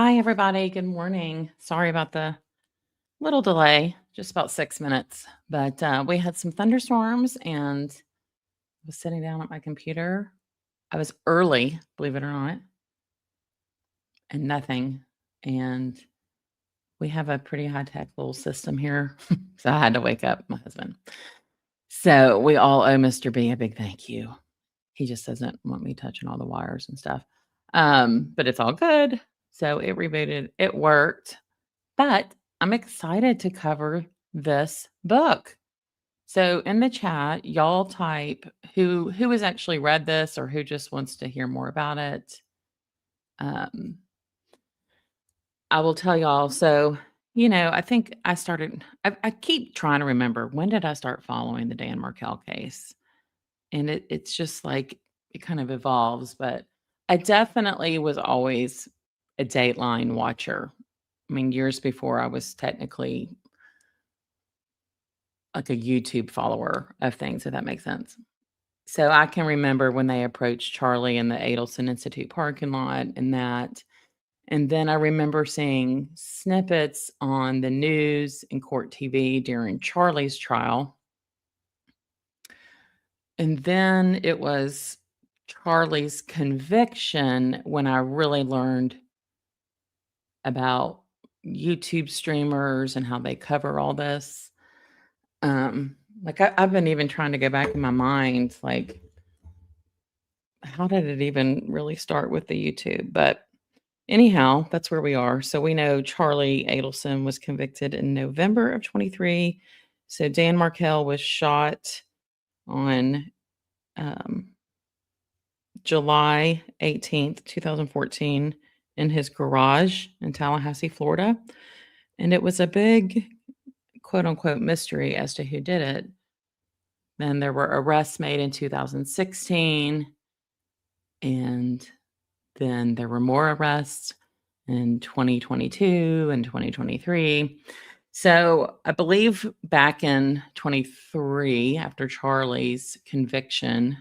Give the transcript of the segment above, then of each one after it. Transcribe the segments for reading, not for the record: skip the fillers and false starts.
Hi, everybody. Good morning. Sorry about the little delay, just about 6 minutes. But we had some thunderstorms and I was sitting down at my computer. I was early, believe it or not, and nothing. And we have a pretty high tech little system here. So I had to wake up my husband. So we all owe Mr. B a big thank you. He just doesn't want me touching all the wires and stuff. But it's all good. So it rebooted, it worked. But I'm excited to cover this book. So in the chat, y'all type who has actually read this or who just wants to hear more about it. I will tell y'all. So, I think I keep trying to remember, when did I start following the Dan Markel case? And it's just like it kind of evolves, but I definitely was always a Dateline watcher. I mean, years before I was technically like a YouTube follower of things, if that makes sense. So I can remember when they approached Charlie in the Adelson Institute parking lot and that. And then I remember seeing snippets on the news and court TV during Charlie's trial. And then it was Charlie's conviction when I really learned about YouTube streamers and how they cover all this. I've been even trying to go back in my mind, like, how did it even really start with the YouTube? But anyhow, that's where we are. So we know Charlie Adelson was convicted in November of 23. So Dan Markel was shot on July 18th, 2014 in his garage in Tallahassee, Florida. And it was a big, quote unquote, mystery as to who did it. Then there were arrests made in 2016. And then there were more arrests in 2022 and 2023. So I believe back in 23, after Charlie's conviction,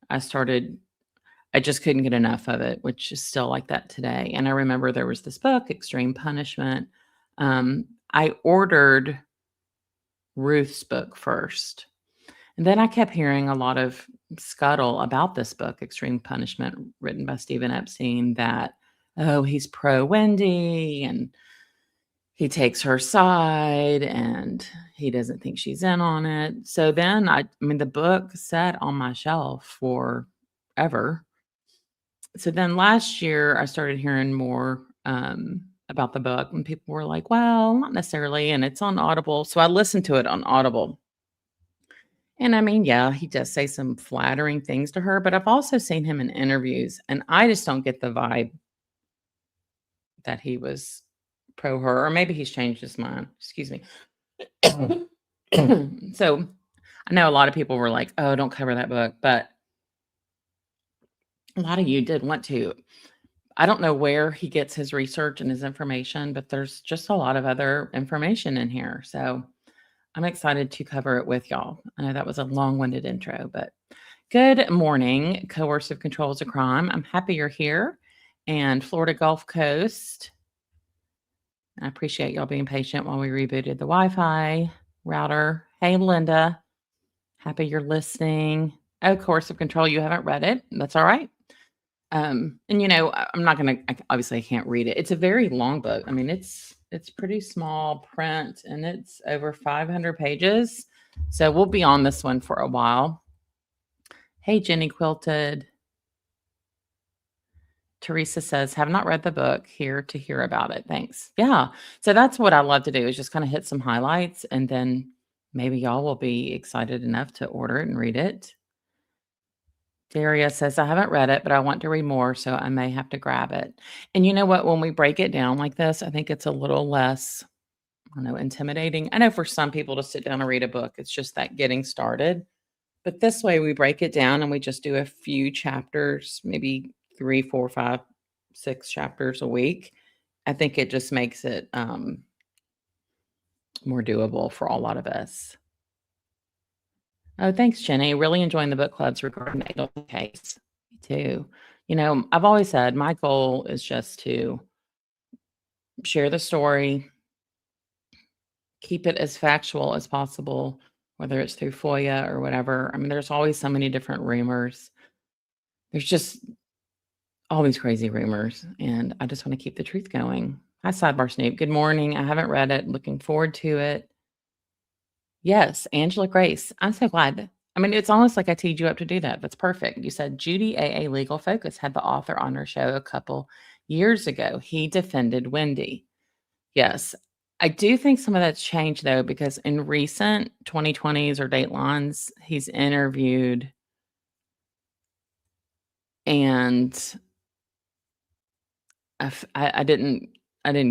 I just couldn't get enough of it, which is still like that today. And I remember there was this book, Extreme Punishment. I ordered Ruth's book first. And then I kept hearing a lot of scuttle about this book, Extreme Punishment, written by Stephen Epstein, that, oh, he's pro Wendy and he takes her side and he doesn't think she's in on it. So then the book sat on my shelf forever. So then last year I started hearing more about the book, and people were like, well, not necessarily. And it's on Audible. So I listened to it on Audible. And I mean, yeah, he does say some flattering things to her, but I've also seen him in interviews, and I just don't get the vibe that he was pro her, or maybe he's changed his mind. Excuse me. So I know a lot of people were like, oh, don't cover that book, but a lot of you did want to. I don't know where he gets his research and his information, but there's just a lot of other information in here. So I'm excited to cover it with y'all. I know that was a long-winded intro, but good morning. Coercive control is a crime. I'm happy you're here. And Florida Gulf Coast, I appreciate y'all being patient while we rebooted the Wi-Fi router. Hey, Linda. Happy you're listening. Oh, Coercive Control, you haven't read it. That's all right. And I'm not going to, obviously I can't read it. It's a very long book. I mean, it's pretty small print and it's over 500 pages. So we'll be on this one for a while. Hey, Jenny Quilted. Teresa says, have not read the book, here to hear about it. Thanks. Yeah. So that's what I love to do, is just kind of hit some highlights, and then maybe y'all will be excited enough to order it and read it. Daria says, I haven't read it, but I want to read more, so I may have to grab it. And you know what? When we break it down like this, I think it's a little less, I don't know, intimidating. I know for some people to sit down and read a book, it's just that getting started. But this way we break it down and we just do a few chapters, maybe 3, 4, 5, 6 chapters a week. I think it just makes it more doable for a lot of us. Oh, thanks, Jenny. Really enjoying the book clubs regarding the Adelson case. Me too. I've always said my goal is just to share the story, keep it as factual as possible, whether it's through FOIA or whatever. I mean, there's always so many different rumors. There's just always crazy rumors, and I just want to keep the truth going. Hi, Sidebar Snoop. Good morning. I haven't read it. Looking forward to it. Yes, Angela Grace. I'm so glad. I mean, it's almost like I teed you up to do that. That's perfect. You said Judy AA Legal Focus had the author on her show a couple years ago. He defended Wendy. Yes. I do think some of that's changed though, because in recent 2020s or Datelines, he's interviewed and I didn't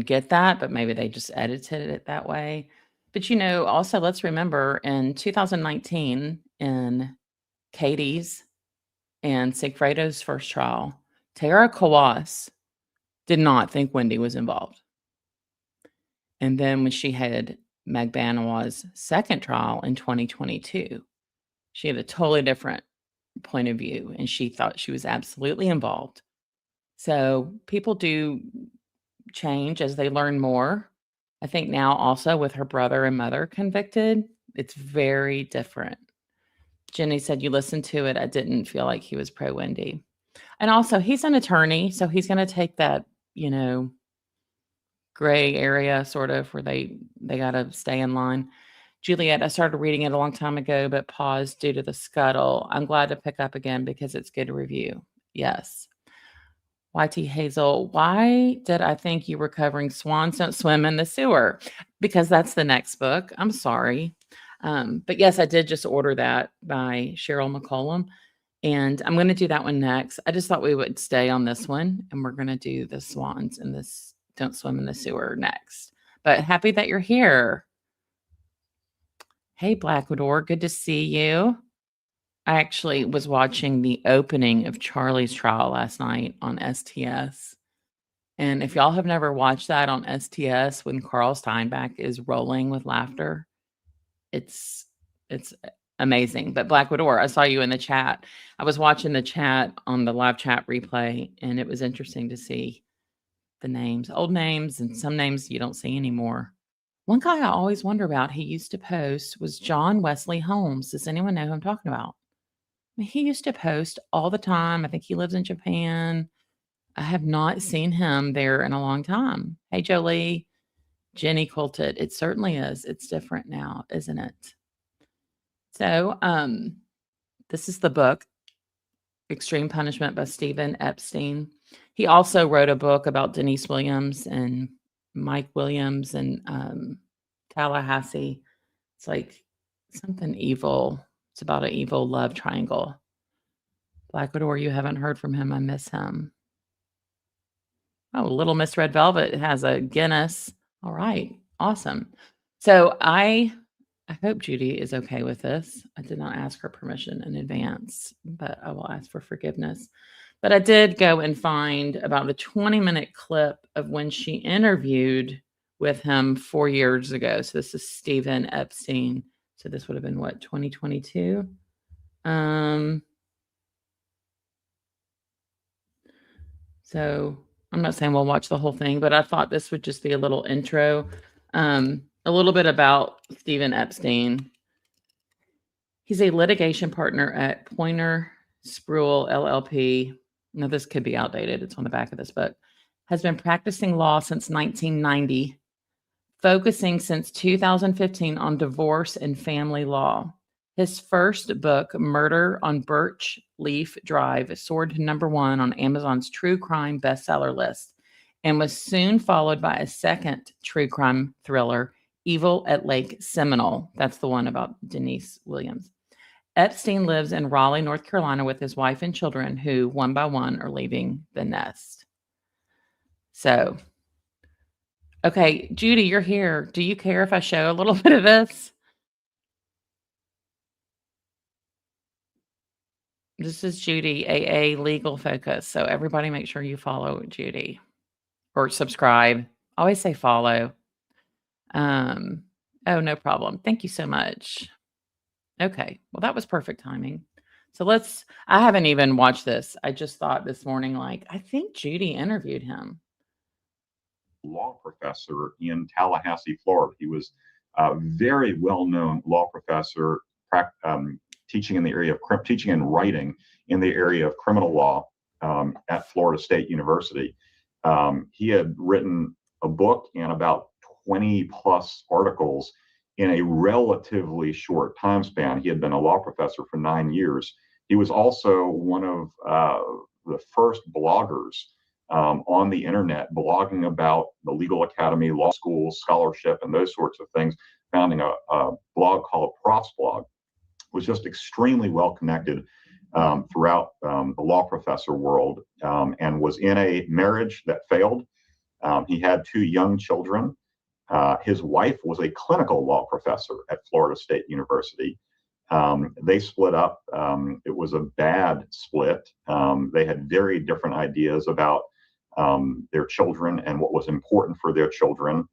get that, but maybe they just edited it that way. But, also let's remember in 2019 in Katie's and Sigfredo's first trial, Tara Kawas did not think Wendy was involved. And then when she had Meg Banowa's second trial in 2022, she had a totally different point of view, and she thought she was absolutely involved. So people do change as they learn more. I think now also with her brother and mother convicted, it's very different. Jenny said, "You listened to it. I didn't feel like he was pro Wendy." And also, he's an attorney, so he's going to take that, gray area sort of where they got to stay in line. Juliet, I started reading it a long time ago, but paused due to the scuttle. I'm glad to pick up again because it's good to review. Yes. YT Hazel, why did I think you were covering Swans Don't Swim in the Sewer? Because that's the next book. I'm sorry. But yes, I did just order that by Cheryl McCollum. And I'm going to do that one next. I just thought we would stay on this one. And we're going to do the Swans and this Don't Swim in the Sewer next. But happy that you're here. Hey, Blackwoodor, good to see you. I actually was watching the opening of Charlie's trial last night on STS. And if y'all have never watched that on STS when Carl Steinbach is rolling with laughter, it's amazing. But Blackwoodor, I saw you in the chat. I was watching the chat on the live chat replay, and it was interesting to see the names, old names, and some names you don't see anymore. One guy I always wonder about, he used to post, was John Wesley Holmes. Does anyone know who I'm talking about? I mean, he used to post all the time. I think he lives in Japan. I have not seen him there in a long time. Hey, Jolie, Jenny Quilted. It certainly is. It's different now, isn't it? So, this is the book, Extreme Punishment by Stephen Epstein. He also wrote a book about Denise Williams and Mike Williams and Tallahassee. It's like something evil. It's about an evil love triangle. Blackwoodor, you haven't heard from him. I miss him. Oh, Little Miss Red Velvet has a Guinness. All right. Awesome. So I hope Judy is okay with this. I did not ask her permission in advance, but I will ask for forgiveness. But I did go and find about a 20-minute clip of when she interviewed with him 4 years ago. So this is Stephen Epstein. So this would have been what, 2022? So I'm not saying we'll watch the whole thing, but I thought this would just be a little intro. A little bit about Stephen Epstein. He's a litigation partner at Poynter Spruill LLP. Now, this could be outdated. It's on the back of this book. Has been practicing law since 1990, focusing since 2015 on divorce and family law. His first book, Murder on Birch Leaf Drive, soared to #1 on Amazon's true crime bestseller list and was soon followed by a second true crime thriller, Evil at Lake Seminole. That's the one about Denise Williams. Epstein lives in Raleigh, North Carolina with his wife and children who, one by one, are leaving the nest. So, okay, Judy, you're here. Do you care if I show a little bit of this? This is Judy, AA Legal Focus. So everybody make sure you follow Judy or subscribe. Always say follow. Oh, no problem. Thank you so much. Okay. Well, that was perfect timing. So I haven't even watched this. I just thought this morning, like, I think Judy interviewed him. law professor in Tallahassee, Florida. He was a very well-known law professor, teaching in the area of teaching and writing in the area of criminal law at Florida State University. He had written a book and about 20 plus articles in a relatively short time span. He had been a law professor for 9 years. He was also one of the first bloggers on the internet, blogging about the legal academy, law school, scholarship, and those sorts of things, founding a blog called Prof's Blog. Was just extremely well connected throughout the law professor world, and was in a marriage that failed. He had 2 young children. His wife was a clinical law professor at Florida State University. They split up. It was a bad split. They had very different ideas about their children and what was important for their children.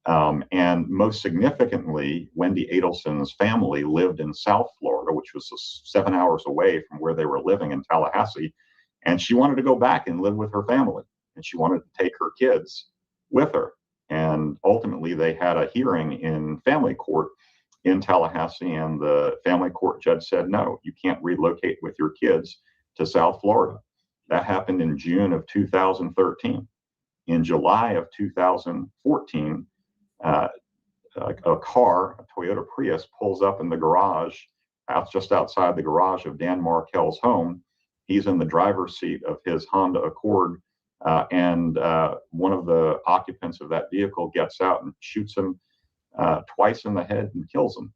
And most significantly, Wendy Adelson's family lived in South Florida, which was 7 hours away from where they were living in Tallahassee. And she wanted to go back and live with her family. And she wanted to take her kids with her. And ultimately, they had a hearing in family court in Tallahassee. And the family court judge said, no, you can't relocate with your kids to South Florida. That happened in June of 2013. In July of 2014, a car, a Toyota Prius, pulls up in the garage, just outside the garage of Dan Markel's home. He's in the driver's seat of his Honda Accord, and one of the occupants of that vehicle gets out and shoots him twice in the head and kills him.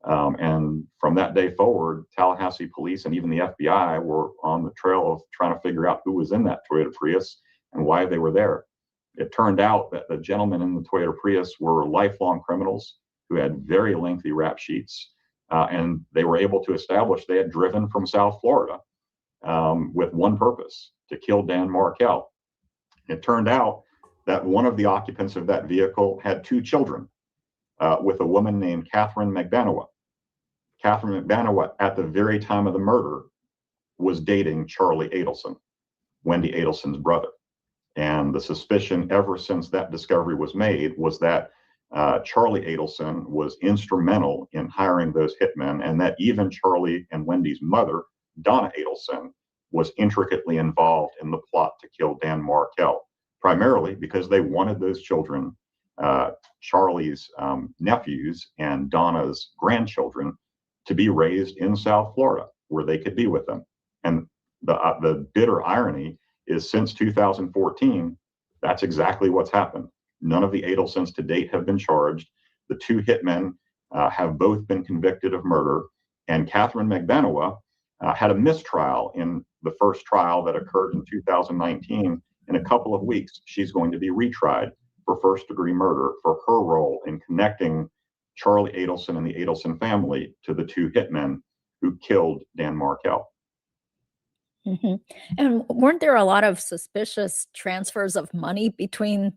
And from that day forward, Tallahassee police and even the FBI were on the trail of trying to figure out who was in that Toyota Prius and why they were there. It turned out that the gentlemen in the Toyota Prius were lifelong criminals who had very lengthy rap sheets, and they were able to establish they had driven from South Florida with one purpose: to kill Dan Markel. It turned out that one of the occupants of that vehicle had 2 children with a woman named Catherine McBanoa. Catherine McBanoa, at the very time of the murder, was dating Charlie Adelson, Wendy Adelson's brother. And the suspicion ever since that discovery was made was that Charlie Adelson was instrumental in hiring those hitmen, and that even Charlie and Wendy's mother, Donna Adelson, was intricately involved in the plot to kill Dan Markel, primarily because they wanted those children, Charlie's nephews and Donna's grandchildren, to be raised in South Florida where they could be with them. And the bitter irony is, since 2014, that's exactly what's happened. None of the Adelsons to date have been charged. The 2 hitmen have both been convicted of murder, and Catherine McBanoa had a mistrial in the first trial that occurred in 2019. In a couple of weeks, she's going to be retried for first-degree murder for her role in connecting Charlie Adelson and the Adelson family to the 2 hitmen who killed Dan Markel. Mm-hmm. And weren't there a lot of suspicious transfers of money between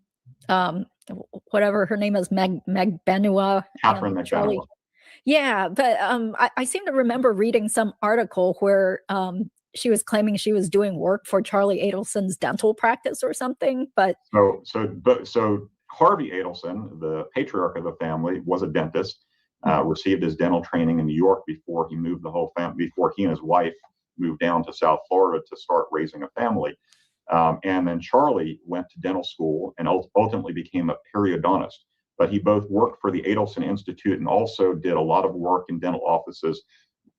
whatever her name is, McBanoa, Catherine and Charlie? McBanoa. Yeah, but I seem to remember reading some article where she was claiming she was doing work for Charlie Adelson's dental practice or something. But so Harvey Adelson, the patriarch of the family, was a dentist. Received his dental training in New York before he moved the whole family, before he and his wife moved down to South Florida to start raising a family. And then Charlie went to dental school and ultimately became a periodontist. But he both worked for the Adelson Institute and also did a lot of work in dental offices,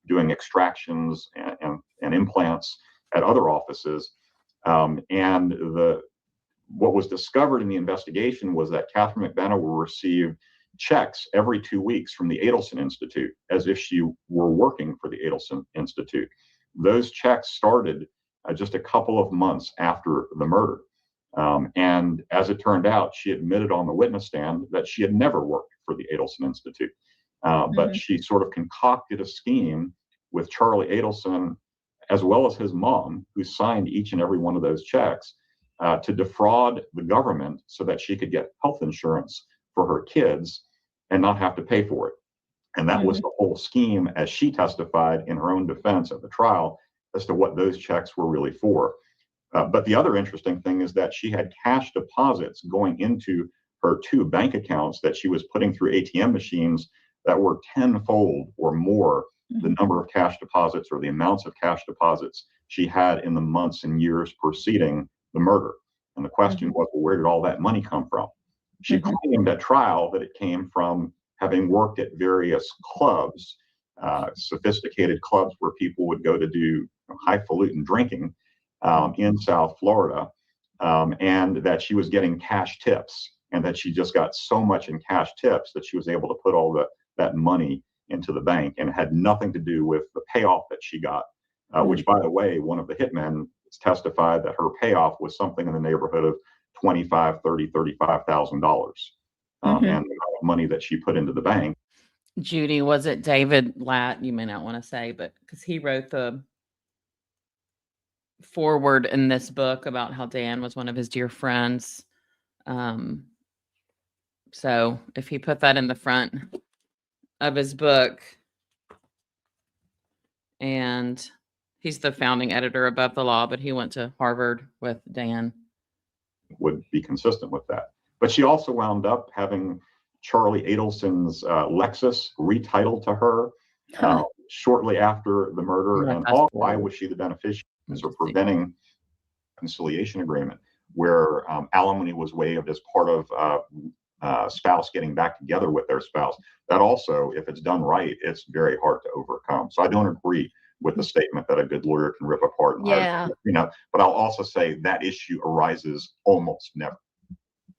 doing extractions and implants at other offices. And what was discovered in the investigation was that Catherine McBanoa received checks every 2 weeks from the Adelson Institute, as if she were working for the Adelson Institute. Those checks started just a couple of months after the murder. And as it turned out, she admitted on the witness stand that she had never worked for the Adelson Institute. But she sort of concocted a scheme with Charlie Adelson, as well as his mom, who signed each and every one of those checks, to defraud the government so that she could get health insurance for her kids and not have to pay for it. And that was the whole scheme, as she testified in her own defense at the trial, as to what those checks were really for. But the other interesting thing is that she had cash deposits going into her 2 bank accounts that she was putting through ATM machines that were tenfold or more the number of cash deposits or the amounts of cash deposits she had in the months and years preceding the murder. And the question was, well, where did all that money come from? She claimed at trial that it came from having worked at various clubs, sophisticated clubs where people would go to do highfalutin drinking in South Florida, and that she was getting cash tips, and that she just got so much in cash tips that she was able to put all that money into the bank, and it had nothing to do with the payoff that she got, which, by the way, one of the hitmen testified that her payoff was something in the neighborhood of $25,000, $30,000, $35,000, and the amount of money that she put into the bank. Judy, was it David Latt? You may not want to say, but because he wrote the forward in this book about how Dan was one of his dear friends. So if he put that in the front of his book, and he's the founding editor Above the Law, but he went to Harvard with Dan. Would be consistent with that. But she also wound up having Charlie Adelson's Lexus retitled to her shortly after the murder. And why was she the beneficiary of preventing conciliation agreement, where alimony was waived as part of spouse getting back together with their spouse? That also, if it's done right, it's very hard to overcome. So I don't agree with the statement that a good lawyer can rip apart. Yeah. But I'll also say that issue arises almost never.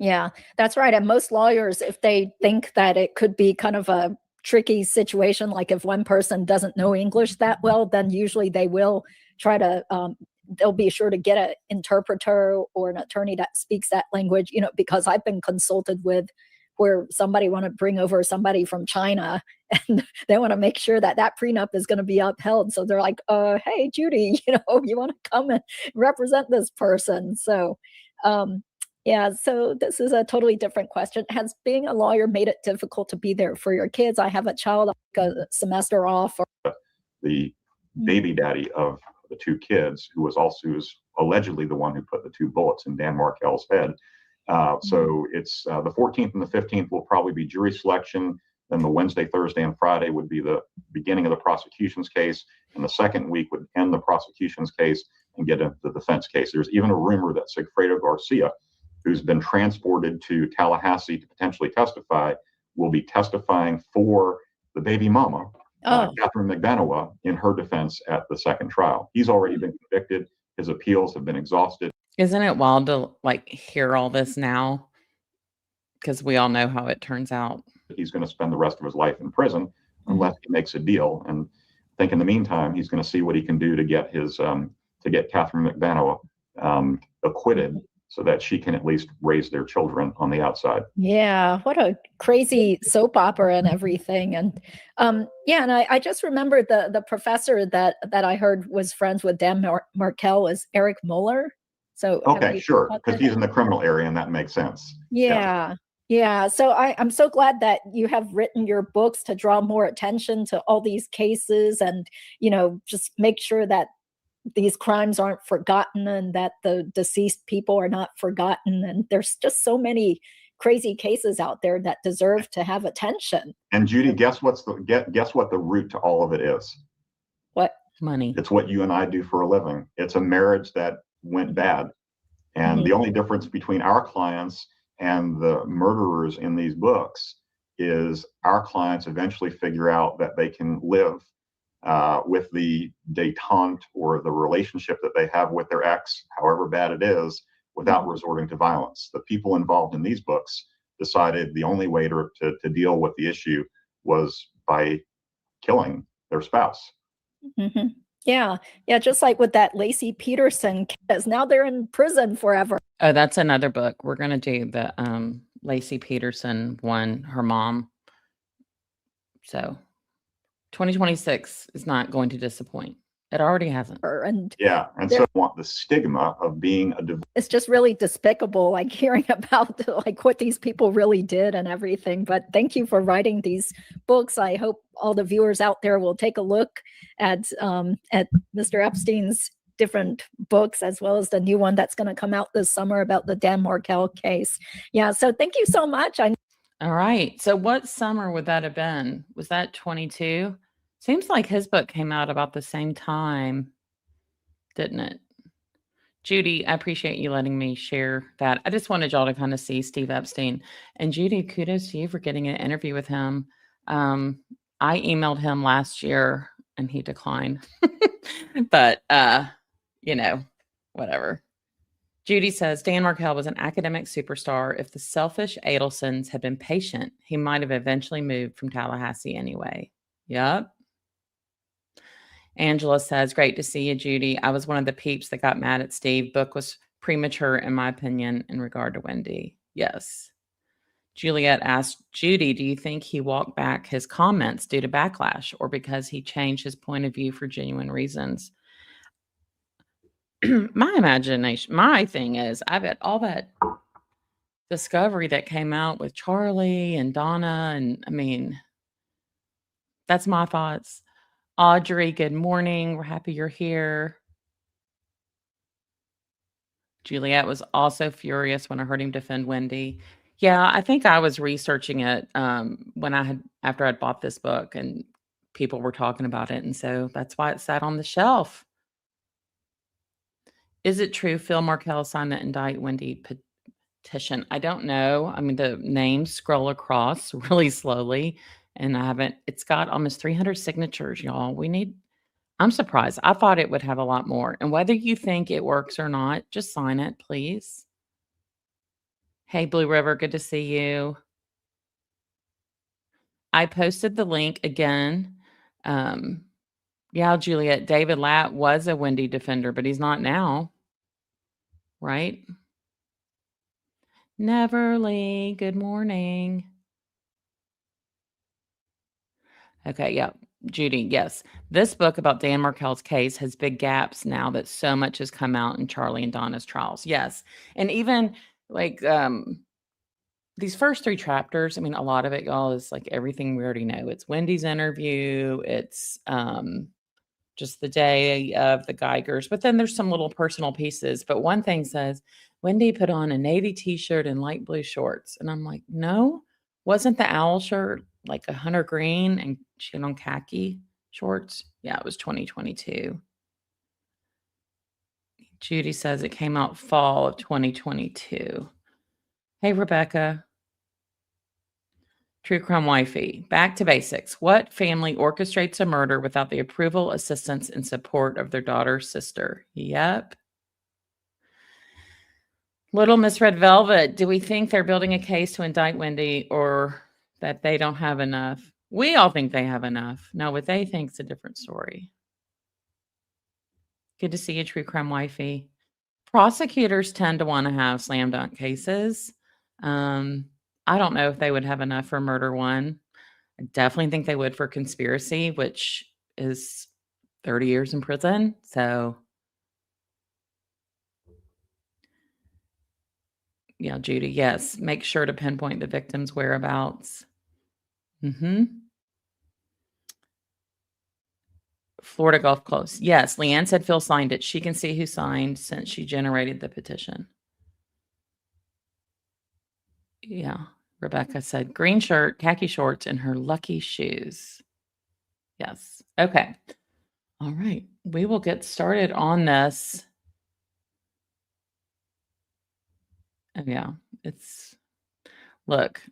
Yeah, that's right. And most lawyers, if they think that it could be kind of a tricky situation, like if one person doesn't know English that well, then usually they will try to, they'll be sure to get an interpreter or an attorney that speaks that language, because I've been consulted with where somebody want to bring over somebody from China, and they want to make sure that prenup is going to be upheld. So they're like, hey, Judy, you want to come and represent this person. So, yeah, so this is a totally different question. Has being a lawyer made it difficult to be there for your kids? I have a child, a semester off. The baby daddy of the 2 kids, who was allegedly the one who put the 2 bullets in Dan Markel's head. So it's the 14th and the 15th will probably be jury selection. Then the Wednesday, Thursday, and Friday would be the beginning of the prosecution's case. And the second week would end the prosecution's case and get into the defense case. There's even a rumor that Sigfredo Garcia, who's been transported to Tallahassee to potentially testify, will be testifying for the baby mama, Catherine McBenowa, in her defense at the second trial. He's already been convicted. His appeals have been exhausted. Isn't it wild to hear all this now? Because we all know how it turns out. He's going to spend the rest of his life in prison unless he makes a deal. And I think in the meantime, he's going to see what he can do to get Catherine McBenowa acquitted, so that she can at least raise their children on the outside. Yeah, what a crazy soap opera and everything. And and I just remember the professor that I heard was friends with Dan Markel is Eric Muller. So okay, sure, because he's in the criminal area, and that makes sense. Yeah. So I'm so glad that you have written your books to draw more attention to all these cases, and just make sure that these crimes aren't forgotten, and that the deceased people are not forgotten. And there's just so many crazy cases out there that deserve to have attention. And Judy, guess what the root to all of it is? What? Money. It's what you and I do for a living. It's a marriage that went bad. And the only difference between our clients and the murderers in these books is our clients eventually figure out that they can live with the detente or the relationship that they have with their ex, however bad it is, without resorting to violence. The people involved in these books decided the only way to deal with the issue was by killing their spouse. Yeah, just like with that Lacey Peterson case. Now they're in prison forever. Oh, that's another book. We're going to do the Lacey Peterson one, her mom. So 2026 is not going to disappoint. It already hasn't. And so I want the stigma of being a divorce. It's just really despicable, hearing about what these people really did and everything. But thank you for writing these books. I hope all the viewers out there will take a look at Mr. Epstein's different books, as well as the new one that's going to come out this summer about the Dan Markel case. Yeah. So thank you so much. All right. So what summer would that have been? Was that 22? Seems like his book came out about the same time, didn't it? Judy, I appreciate you letting me share that. I just wanted y'all to kind of see Steve Epstein. And Judy, kudos to you for getting an interview with him. I emailed him last year and he declined. But, whatever. Judy says, Dan Markel was an academic superstar. If the selfish Adelsons had been patient, he might have eventually moved from Tallahassee anyway. Yep. Angela says, great to see you, Judy. I was one of the peeps that got mad at Steve. Book was premature, in my opinion, in regard to Wendy. Yes. Juliet asked Judy, do you think he walked back his comments due to backlash or because he changed his point of view for genuine reasons? My imagination, my thing is, I've had all that discovery that came out with Charlie and Donna. And I mean, that's my thoughts. Audrey, good morning. We're happy you're here. Juliet was also furious when I heard him defend Wendy. Yeah, I think I was researching it after I'd bought this book and people were talking about it. And so that's why it sat on the shelf. Is it true Phil Markel signed the Indict Wendy petition? I don't know. I mean, the names scroll across really slowly and it's got almost 300 signatures, y'all. I'm surprised. I thought it would have a lot more. And whether you think it works or not, just sign it, please. Hey, Blue River, good to see you. I posted the link again. Yeah, Juliet, David Latt was a Wendy defender, but he's not now. Right? Neverly, good morning. Okay, yeah. Judy, yes. This book about Dan Markel's case has big gaps now that so much has come out in Charlie and Donna's trials. Yes. And even like these first 3 chapters, I mean, a lot of it, y'all, is like everything we already know. It's Wendy's interview. It's just the day of the Geigers. But then there's some little personal pieces. But one thing says, Wendy put on a navy t-shirt and light blue shorts. And I'm like, no, wasn't the owl shirt like a hunter green and she had on khaki shorts? Yeah, it was 2022. Judy says it came out fall of 2022. Hey, Rebecca. True crime wifey. Back to basics. What family orchestrates a murder without the approval, assistance, and support of their daughter's sister? Yep. Little Miss Red Velvet. Do we think they're building a case to indict Wendy or that they don't have enough? We all think they have enough. No, what they think is a different story. Good to see you, True Crime Wifey. Prosecutors tend to want to have slam dunk cases. I don't know if they would have enough for murder one. I definitely think they would for conspiracy, which is 30 years in prison. So, yeah, Judy, yes. Make sure to pinpoint the victim's whereabouts. Florida Gulf Coast. Yes, Leanne said Phil signed it. She can see who signed since she generated the petition. Yeah. Rebecca said green shirt, khaki shorts, and her lucky shoes. Yes. Okay. All right. We will get started on this. Oh, yeah. Look,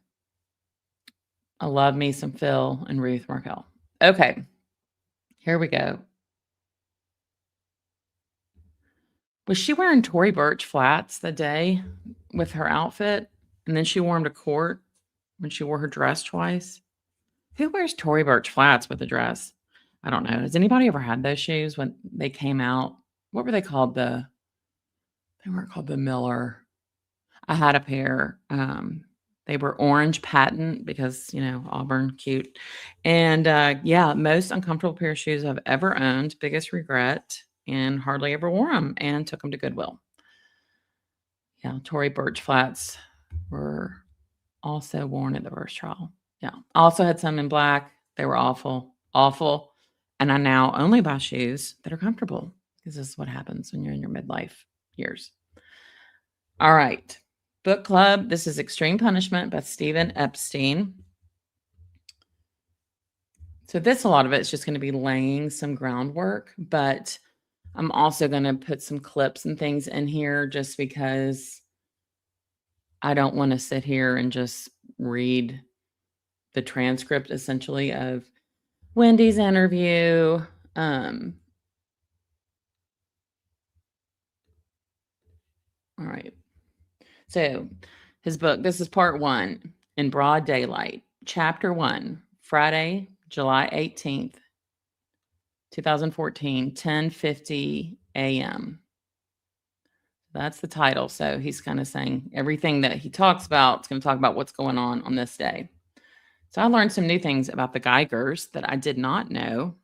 I love me some Phil and Ruth Markel. Okay. Here we go. Was she wearing Tory Burch flats the day with her outfit? And then she wore them to court when she wore her dress twice? Who wears Tory Burch flats with a dress? I don't know. Has anybody ever had those shoes when they came out? What were they called? They weren't called the Miller. I had a pair. They were orange patent because, Auburn, cute. And yeah, most uncomfortable pair of shoes I've ever owned. Biggest regret. And hardly ever wore them and took them to Goodwill. Yeah, Tory Burch flats were also worn at the first trial. Yeah. I also had some in black. They were awful, awful. And I now only buy shoes that are comfortable because this is what happens when you're in your midlife years. All right. Book club. This is Extreme Punishment by Stephen Epstein. So a lot of it is just going to be laying some groundwork, but I'm also going to put some clips and things in here just because I don't want to sit here and just read the transcript essentially of Wendy's interview. All right. So his book, this is part 1, In Broad Daylight, chapter 1, Friday, July 18th, 2014, 10:50 a.m. That's the title. So he's kind of saying everything that he talks about is going to talk about what's going on this day. So I learned some new things about the Geigers that I did not know.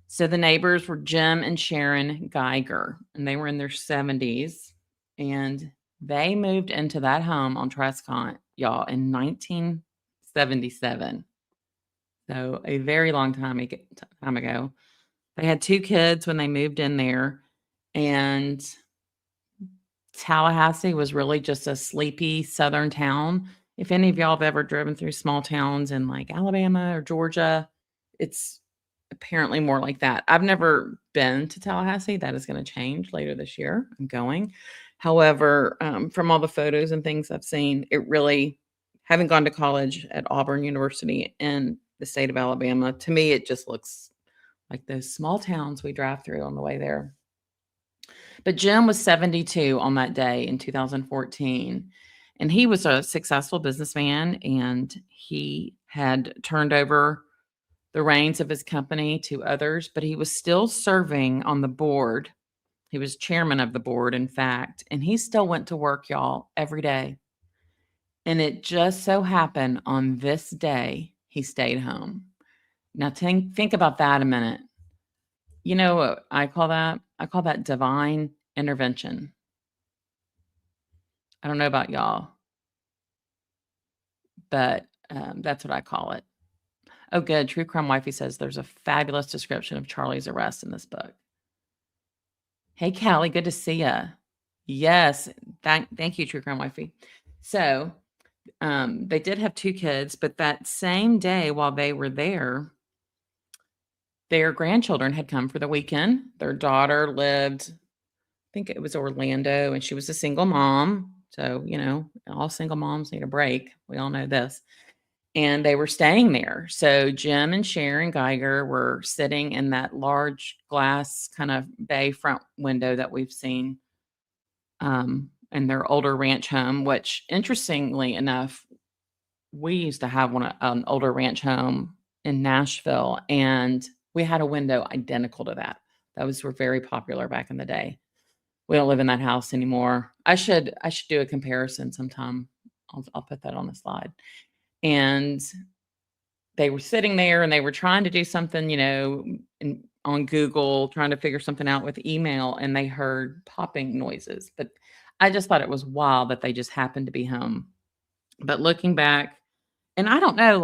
So the neighbors were Jim and Sharon Geiger, and they were in their 70s. And they moved into that home on Trescott, y'all, in 1977. So a very long time ago. They had 2 kids when they moved in there. And Tallahassee was really just a sleepy southern town. If any of y'all have ever driven through small towns in like Alabama or Georgia, it's apparently more like that. I've never been to Tallahassee. That is going to change later this year. I'm going. However, from all the photos and things I've seen, it really, having gone to college at Auburn University in the state of Alabama, to me, it just looks like those small towns we drive through on the way there. But Jim was 72 on that day in 2014, and he was a successful businessman, and he had turned over the reins of his company to others, but he was still serving on the board. He was chairman of the board, in fact, and he still went to work, y'all, every day. And it just so happened on this day, he stayed home. Now, think about that a minute. You know what I call that? I call that divine intervention. I don't know about y'all, but that's what I call it. Oh, good. True Crime Wifey says there's a fabulous description of Charlie's arrest in this book. Hey, Callie, good to see you. Yes, thank you, True Crime Wifey. So they did have 2 kids, but that same day while they were there, their grandchildren had come for the weekend. Their daughter lived, I think it was Orlando, and she was a single mom. So, all single moms need a break. We all know this. And they were staying there. So Jim and Sharon Geiger were sitting in that large glass kind of bay front window that we've seen in their older ranch home, which interestingly enough, we used to have an older ranch home in Nashville, and we had a window identical to that. Those were very popular back in the day. We don't live in that house anymore. I should do a comparison sometime. I'll put that on the slide. And they were sitting there and they were trying to do something, on Google, trying to figure something out with email, and they heard popping noises. But I just thought it was wild that they just happened to be home. But looking back, and I don't know,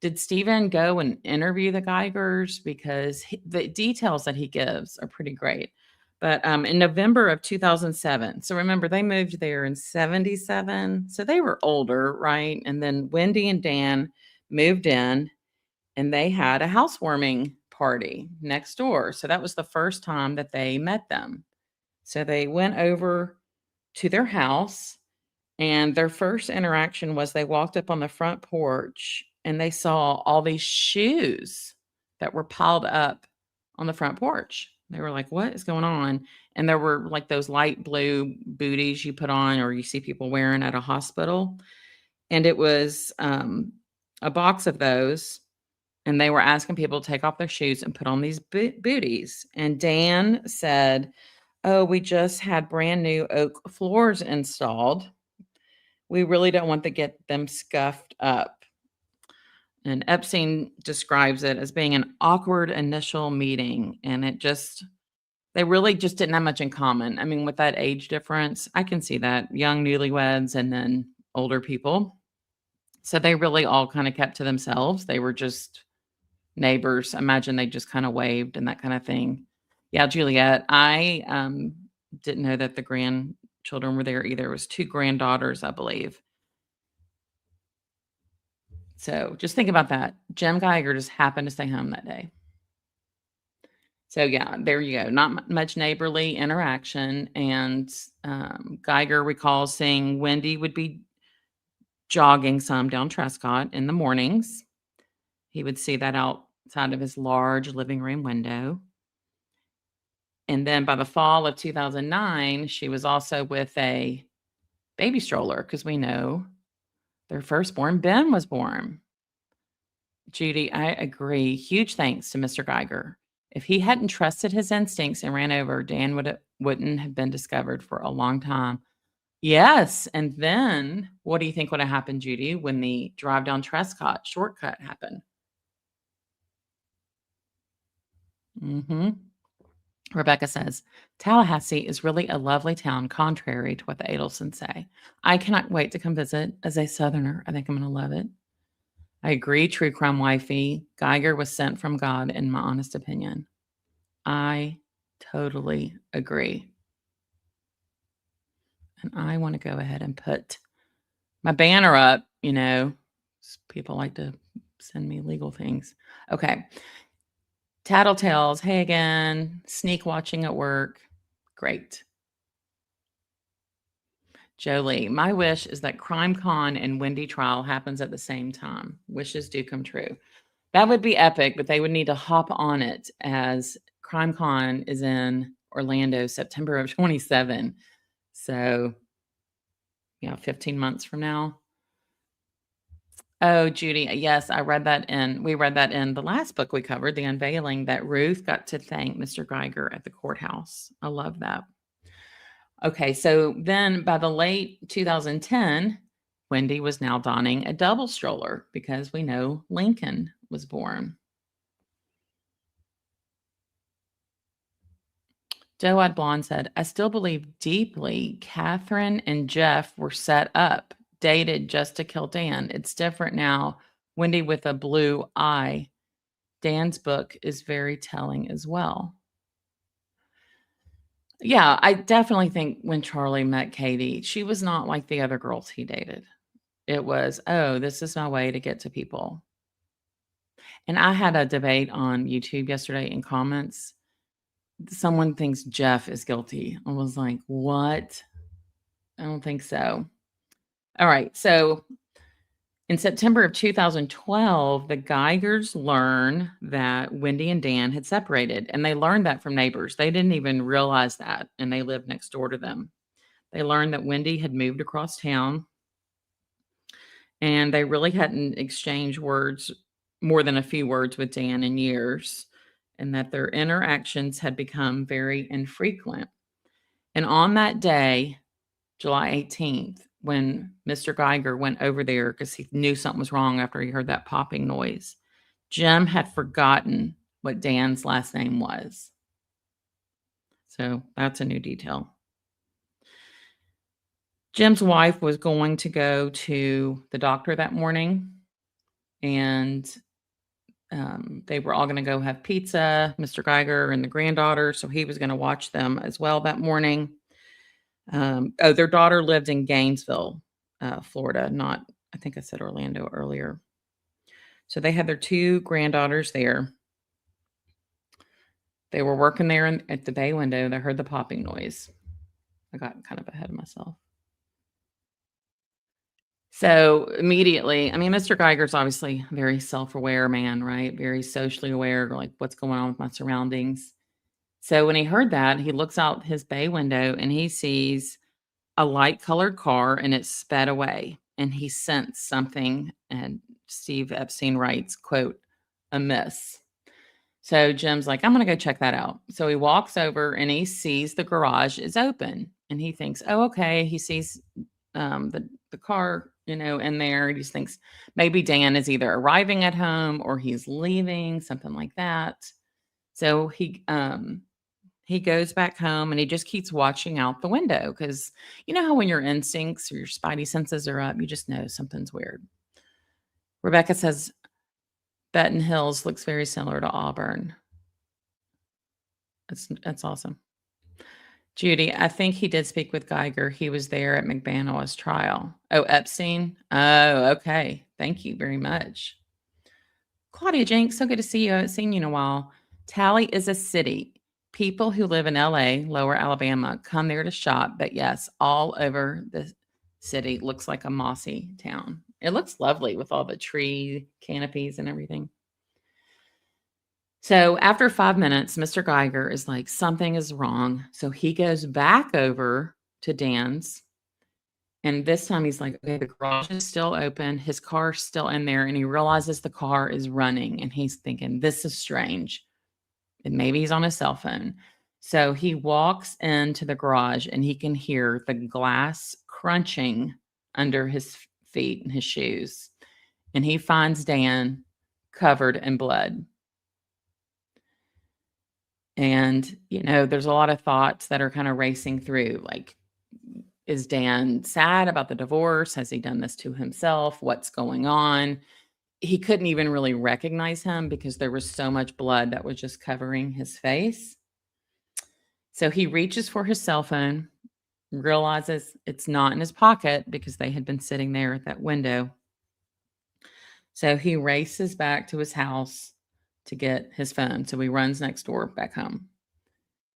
did Stephen go and interview the Geigers? Because the details that he gives are pretty great. But in November of 2007, so remember, they moved there in 77. So they were older, right? And then Wendy and Dan moved in, and they had a housewarming party next door. So that was the first time that they met them. So they went over to their house, and their first interaction was they walked up on the front porch, and they saw all these shoes that were piled up on the front porch. They were like, what is going on? And there were like those light blue booties you put on or you see people wearing at a hospital. And it was a box of those. And they were asking people to take off their shoes and put on these booties. And Dan said, oh, we just had brand new oak floors installed. We really don't want to get them scuffed up. And Epstein describes it as being an awkward initial meeting. And they really just didn't have much in common. I mean, with that age difference, I can see that. Young newlyweds and then older people. So they really all kind of kept to themselves. They were just neighbors. I imagine they just kind of waved and that kind of thing. Yeah, Juliet. I didn't know that the grandchildren were there either. It was 2 granddaughters, I believe. So just think about that. Jim Geiger just happened to stay home that day. So yeah, there you go. Not much neighborly interaction. And Geiger recalls saying Wendy would be jogging some down Trescott in the mornings. He would see that outside of his large living room window. And then by the fall of 2009, she was also with a baby stroller because we know their firstborn, Ben, was born. Judy, I agree. Huge thanks to Mr. Geiger. If he hadn't trusted his instincts and ran over, Dan wouldn't have been discovered for a long time. Yes, and then what do you think would have happened, Judy, when the drive down Trescott shortcut happened? Rebecca says, Tallahassee is really a lovely town, contrary to what the Adelsons say. I cannot wait to come visit. As a Southerner, I think I'm going to love it. I agree, true crime wifey. Geiger was sent from God, in my honest opinion. I totally agree. And I want to go ahead and put my banner up. People like to send me legal things. Okay. Tattletales. Hey again. Sneak watching at work. Great. Jolie, my wish is that Crime Con and Wendy trial happens at the same time. Wishes do come true. That would be epic, but they would need to hop on it as Crime Con is in Orlando, September of 27. So, 15 months from now. Oh, Judy, yes, we read that in the last book we covered, The Unveiling, that Ruth got to thank Mr. Geiger at the courthouse. I love that. Okay, so then by the late 2010, Wendy was now donning a double stroller because we know Lincoln was born. Doe-eyed Blonde said, I still believe deeply Catherine and Jeff were set up, dated just to kill Dan. It's different now. Wendy with a blue eye. Dan's book is very telling as well. Yeah, I definitely think when Charlie met Katie, she was not like the other girls he dated. It was, oh, this is my way to get to people. And I had a debate on YouTube yesterday in comments. Someone thinks Jeff is guilty. I was like, what? I don't think so. All right. So in September of 2012, the Geigers learn that Wendy and Dan had separated, and they learned that from neighbors. They didn't even realize that, and they lived next door to them. They learned that Wendy had moved across town, and they really hadn't exchanged words, more than a few words, with Dan in years, and that their interactions had become very infrequent. And on that day, July 18th, when Mr. Geiger went over there because he knew something was wrong after he heard that popping noise, Jim had forgotten what Dan's last name was. So that's a new detail. Jim's wife was going to go to the doctor that morning, and they were all going to go have pizza, Mr. Geiger and the granddaughter. So he was going to watch them as well that morning. Their daughter lived in Gainesville, Florida, I think I said Orlando earlier. So they had their 2 granddaughters there. They were working there at the bay window. They heard the popping noise. I got kind of ahead of myself. So immediately, Mr. Geiger's obviously a very self-aware man, right? Very socially aware, like what's going on with my surroundings. So when he heard that, he looks out his bay window and he sees a light colored car and it sped away, and he sensed something, and Steve Epstein writes, quote, amiss. So Jim's like, I'm going to go check that out. So he walks over and he sees the garage is open, and he thinks, oh, okay. He sees the car, in there. He just thinks maybe Dan is either arriving at home or he's leaving, something like that. So he goes back home and he just keeps watching out the window because you know how when your instincts or your spidey senses are up, you just know something's weird. Rebecca says Benton Hills looks very similar to Auburn. That's awesome. Judy, I think he did speak with Geiger. He was there at McBano's trial. Oh, Epstein? Oh, okay. Thank you very much. Claudia Jenks, so good to see you. I haven't seen you in a while. Tally is a city. People who live in LA, Lower Alabama, come there to shop. But yes, all over the city looks like a mossy town. It looks lovely with all the tree canopies and everything. So after 5 minutes, Mr. Geiger is like, something is wrong. So he goes back over to Dan's. And this time he's like, okay, the garage is still open. His car's still in there. And he realizes the car is running. And he's thinking, this is strange. And maybe he's on his cell phone. So he walks into the garage and he can hear the glass crunching under his feet and his shoes. And he finds Dan covered in blood. And, there's a lot of thoughts that are kind of racing through, like, is Dan sad about the divorce? Has he done this to himself? What's going on? He couldn't even really recognize him because there was so much blood that was just covering his face. So he reaches for his cell phone, realizes it's not in his pocket because they had been sitting there at that window. So he races back to his house to get his phone. So he runs next door back home.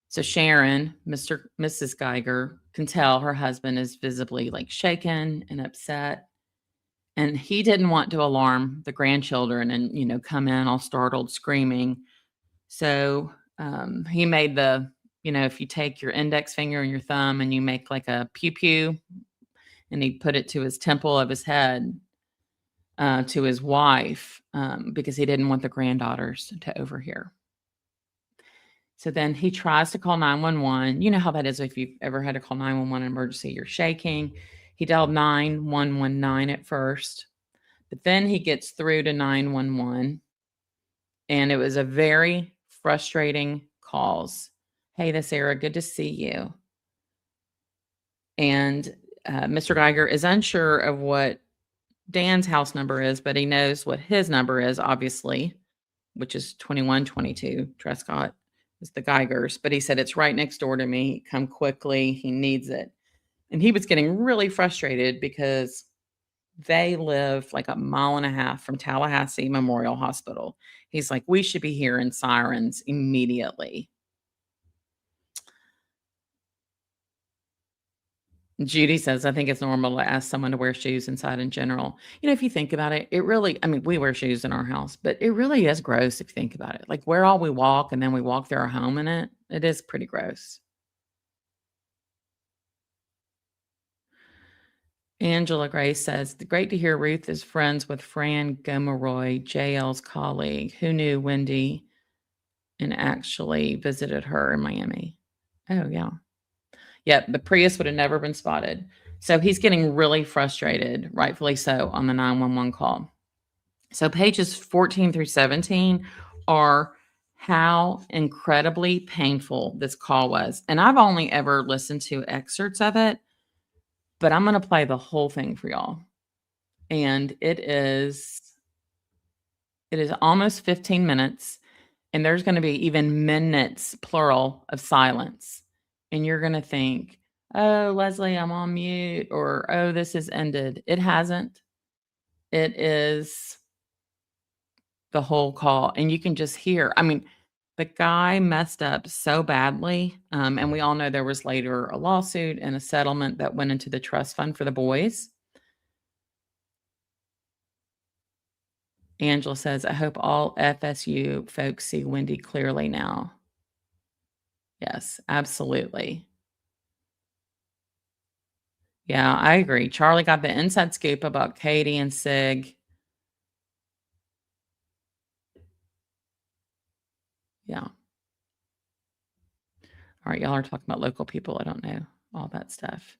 So Sharon, Mrs. Geiger, can tell her husband is visibly like shaken and upset. And he didn't want to alarm the grandchildren and, come in all startled, screaming. So he made if you take your index finger and your thumb and you make like a pew pew, and he put it to his temple of his head, to his wife, because he didn't want the granddaughters to overhear. So then he tries to call 911. You know how that is if you've ever had to call 911 emergency, you're shaking. He dialed 9119 at first, but then he gets through to 911. And it was a very frustrating calls. Hey, this Sarah, good to see you. And Mr. Geiger is unsure of what Dan's house number is, but he knows what his number is, obviously, which is 2122 Trescott. It's the Geigers, but he said, it's right next door to me. Come quickly. He needs it. And he was getting really frustrated because they live like a mile and a half from Tallahassee Memorial Hospital. He's like, we should be hearing sirens immediately. Judy says, I think it's normal to ask someone to wear shoes inside in general. If you think about it, we wear shoes in our house, but it really is gross if you think about it. Like where all we walk and then we walk through our home in it. It is pretty gross. Angela Grace says, great to hear Ruth is friends with Fran Gomeroy, JL's colleague, who knew Wendy and actually visited her in Miami. Oh, yeah. Yeah, the Prius would have never been spotted. So he's getting really frustrated, rightfully so, on the 911 call. So pages 14 through 17 are how incredibly painful this call was. And I've only ever listened to excerpts of it, but I'm going to play the whole thing for y'all. And it is almost 15 minutes, and there's going to be even minutes, plural, of silence. And you're going to think, oh, Leslie, I'm on mute, or, oh, this has ended. It hasn't. It is the whole call. And you can just hear, the guy messed up so badly. And we all know there was later a lawsuit and a settlement that went into the trust fund for the boys. Angela says, I hope all FSU folks see Wendy clearly now. Yes, absolutely. Yeah, I agree. Charlie got the inside scoop about Katie and Sig. Yeah. All right, y'all are talking about local people. I don't know all that stuff.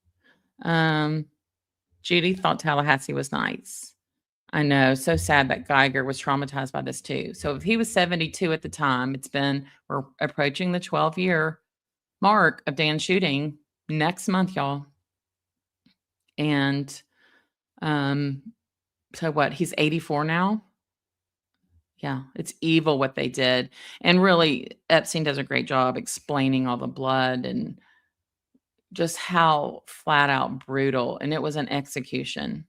Judy thought Tallahassee was nice. I know. So sad that Geiger was traumatized by this too. So if he was 72 at the time, we're approaching the 12-year mark of Dan's shooting next month, y'all. And so what? He's 84 now. Yeah, it's evil what they did. And really, Epstein does a great job explaining all the blood and just how flat out brutal. And it was an execution.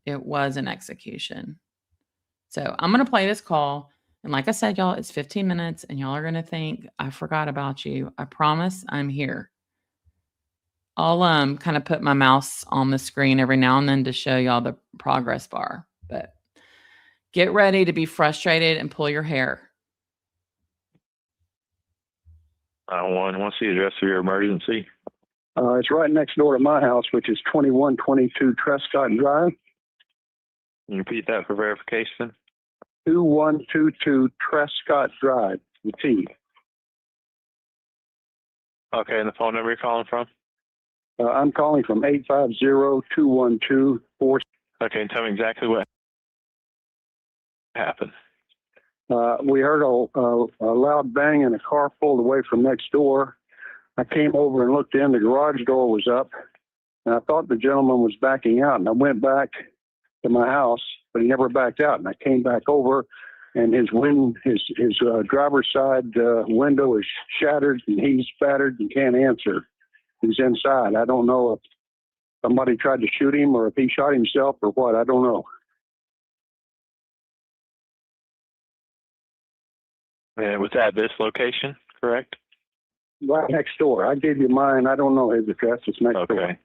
It was an execution. So I'm going to play this call. And like I said, y'all, it's 15 minutes and y'all are going to think I forgot about you. I promise I'm here. I'll kind of put my mouse on the screen every now and then to show y'all the progress bar. But get ready to be frustrated and pull your hair. 911, what's the address of your emergency? It's right next door to my house, which is 2122 Trescott Drive. Can you repeat that for verification? 2122 Trescott Drive, the T. Okay, and the phone number you're calling from? I'm calling from 850-212-4. Okay, and tell me exactly what happened. We heard a loud bang and a car pulled away from next door. I came over and looked in. The garage door was up, and I thought the gentleman was backing out. And I went back to my house, but he never backed out. And I came back over, and his driver's side window is shattered, and he's battered and can't answer. He's inside. I don't know if somebody tried to shoot him or if he shot himself or what. I don't know. And was that this location, correct? Right next door. I gave you mine. I don't know his address. It's next door. Okay.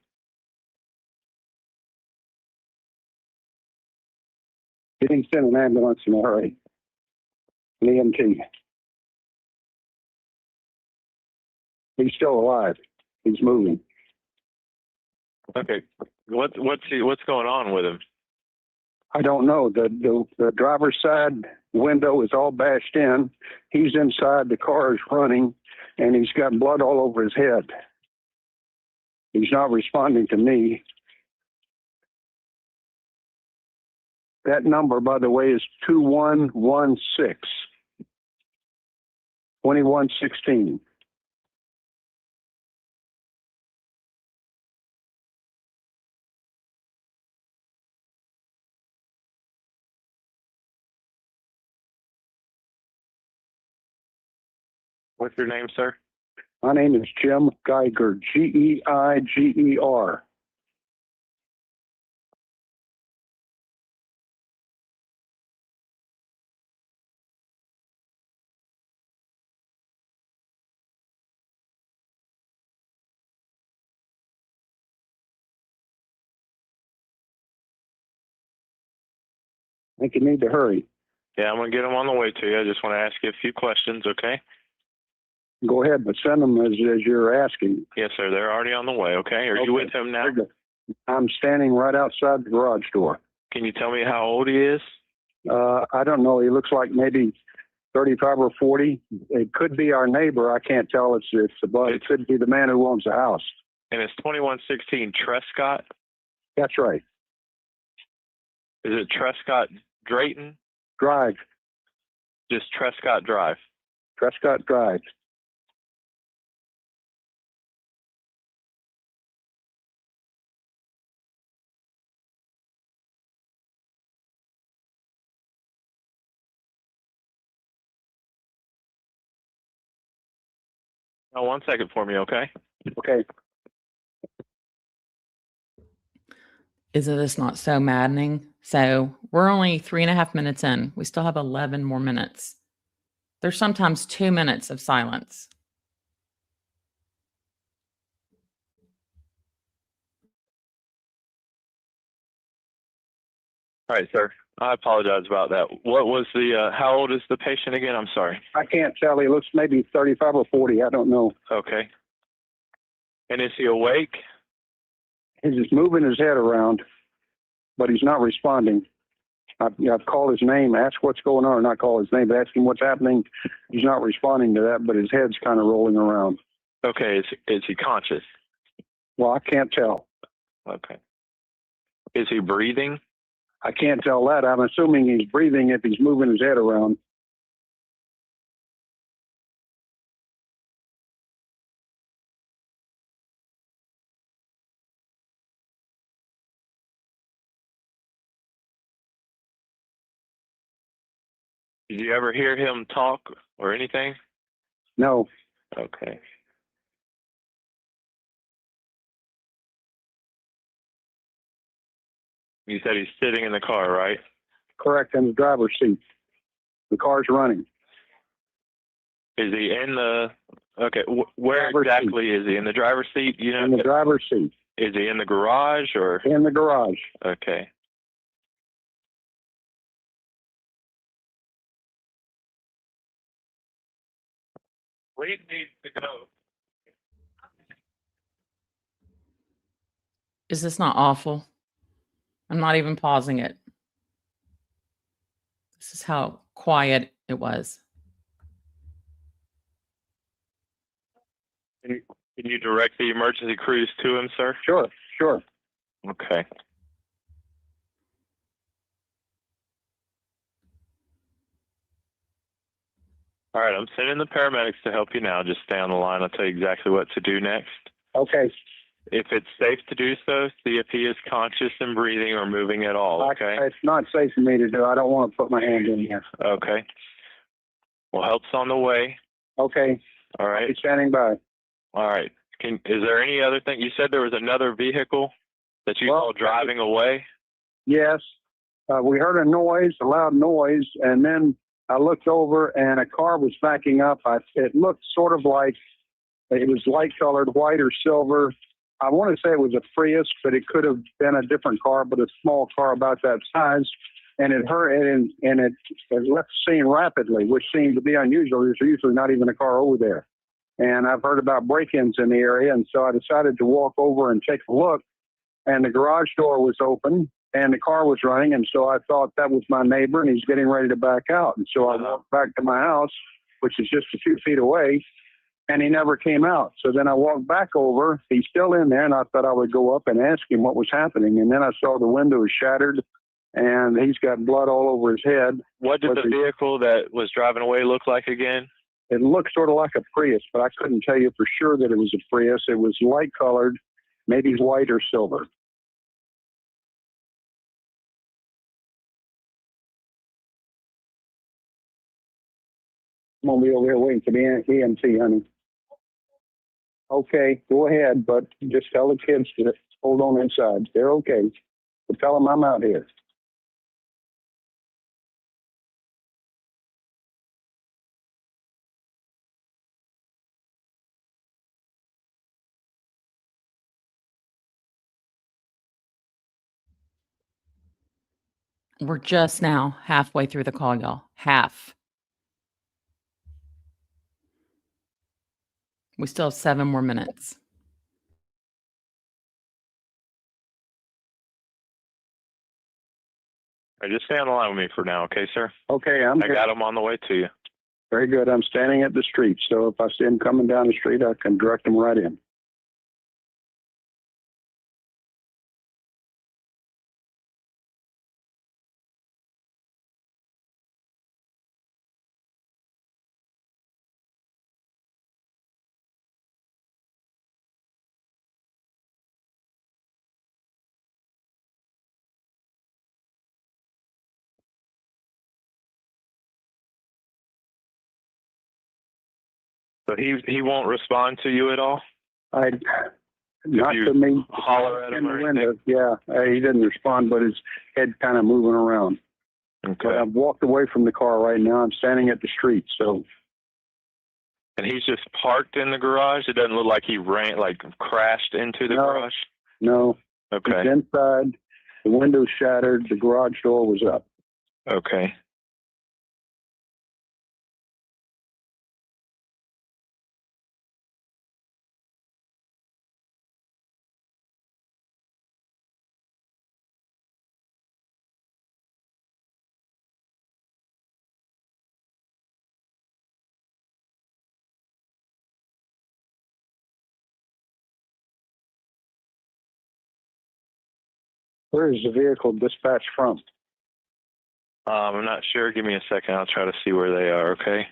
He didn't send an ambulance in a hurry. An EMT. He's still alive. He's moving. Okay. What's going on with him? I don't know. The driver's side window is all bashed in. He's inside. The car is running, and he's got blood all over his head. He's not responding to me. That number, by the way, is 2116 2116. What's your name, sir? My name is Jim Geiger, Geiger. I think you need to hurry. Yeah, I'm going to get him on the way to you. I just want to ask you a few questions, okay? Go ahead, but send them as you're asking. Yes, sir. They're already on the way, okay? Are you with him now? Very good. I'm standing right outside the garage door. Can you tell me how old he is? I don't know. He looks like maybe 35 or 40. It could be our neighbor. I can't tell. It's but it could be the man who owns the house. And it's 2116 Trescott? That's right. Is it Trescott Drayton? Drive. Just Trescott Drive. Trescott Drive. Oh, 1 second for me, okay? Okay. Isn't this not so maddening? So we're only 3.5 minutes in. We still have 11 more minutes. There's sometimes 2 minutes of silence. All right, sir. I apologize about that. What was how old is the patient again? I'm sorry. I can't tell. He looks maybe 35 or 40. I don't know. Okay. And is he awake? He's just moving his head around, but he's not responding. I've called his name, asked what's going on, or not call his name, but ask him what's happening. He's not responding to that, but his head's kind of rolling around. Okay. Is he conscious? Well, I can't tell. Okay. Is he breathing? I can't tell that. I'm assuming he's breathing if he's moving his head around. Did you ever hear him talk or anything? No. Okay. You said he's sitting in the car, right? Correct, in the driver's seat. The car's running. Is he in the? Okay. Where Driver's exactly is he? In the driver's seat? You know. In the driver's seat. Is he in the garage or? In the garage. Okay. Lead needs to go. Is this not awful? I'm not even pausing it. This is how quiet it was. Can you direct the emergency crews to him, sir? Sure, sure. Okay. All right, I'm sending the paramedics to help you now. Just stay on the line. I'll tell you exactly what to do next. Okay. If it's safe to do so, see if he is conscious and breathing or moving at all, okay? It's not safe for me to do. I don't want to put my hand in here. Okay. Well, help's on the way. Okay. All I'll right. be standing by. All right. Is there any other thing? You said there was another vehicle that you saw driving away? Yes. We heard a noise, a loud noise, and then I looked over and a car was backing up. It looked sort of like it was light colored, white or silver. I want to say it was a Prius, but it could have been a different car, but a small car about that size. And it left the scene rapidly, which seemed to be unusual. There's usually not even a car over there. And I've heard about break-ins in the area, and so I decided to walk over and take a look. And the garage door was open, and the car was running, and so I thought that was my neighbor, and he's getting ready to back out. And so I walked back to my house, which is just a few feet away, and he never came out. So then I walked back over. He's still in there, and I thought I would go up and ask him what was happening. And then I saw the window was shattered, and he's got blood all over his head. What did the vehicle that was driving away look like again? It looked sort of like a Prius, but I couldn't tell you for sure that it was a Prius. It was light colored, maybe white or silver. I'm going to be over here waiting for the EMT, honey. Okay, go ahead, but just tell the kids to hold on inside. They're okay. But tell them I'm out here. We're just now halfway through the call, y'all. Half. We still have 7 more minutes. All right, just stay on the line with me for now, okay, sir? Okay, I got him on the way to you. Very good. I'm standing at the street, so if I see him coming down the street, I can direct him right in. So he won't respond to you at all? Not to me. Holler at him In the or window. anything? Yeah, he didn't respond, but his head kind of moving around. Okay. But I've walked away from the car right now. I'm standing at the street, so. And he's just parked in the garage? It doesn't look like he crashed into the garage? No. Okay. He's inside. The window's shattered. The garage door was up. Okay. Where is the vehicle dispatched from? I'm not sure. Give me a second. I'll try to see where they are, okay?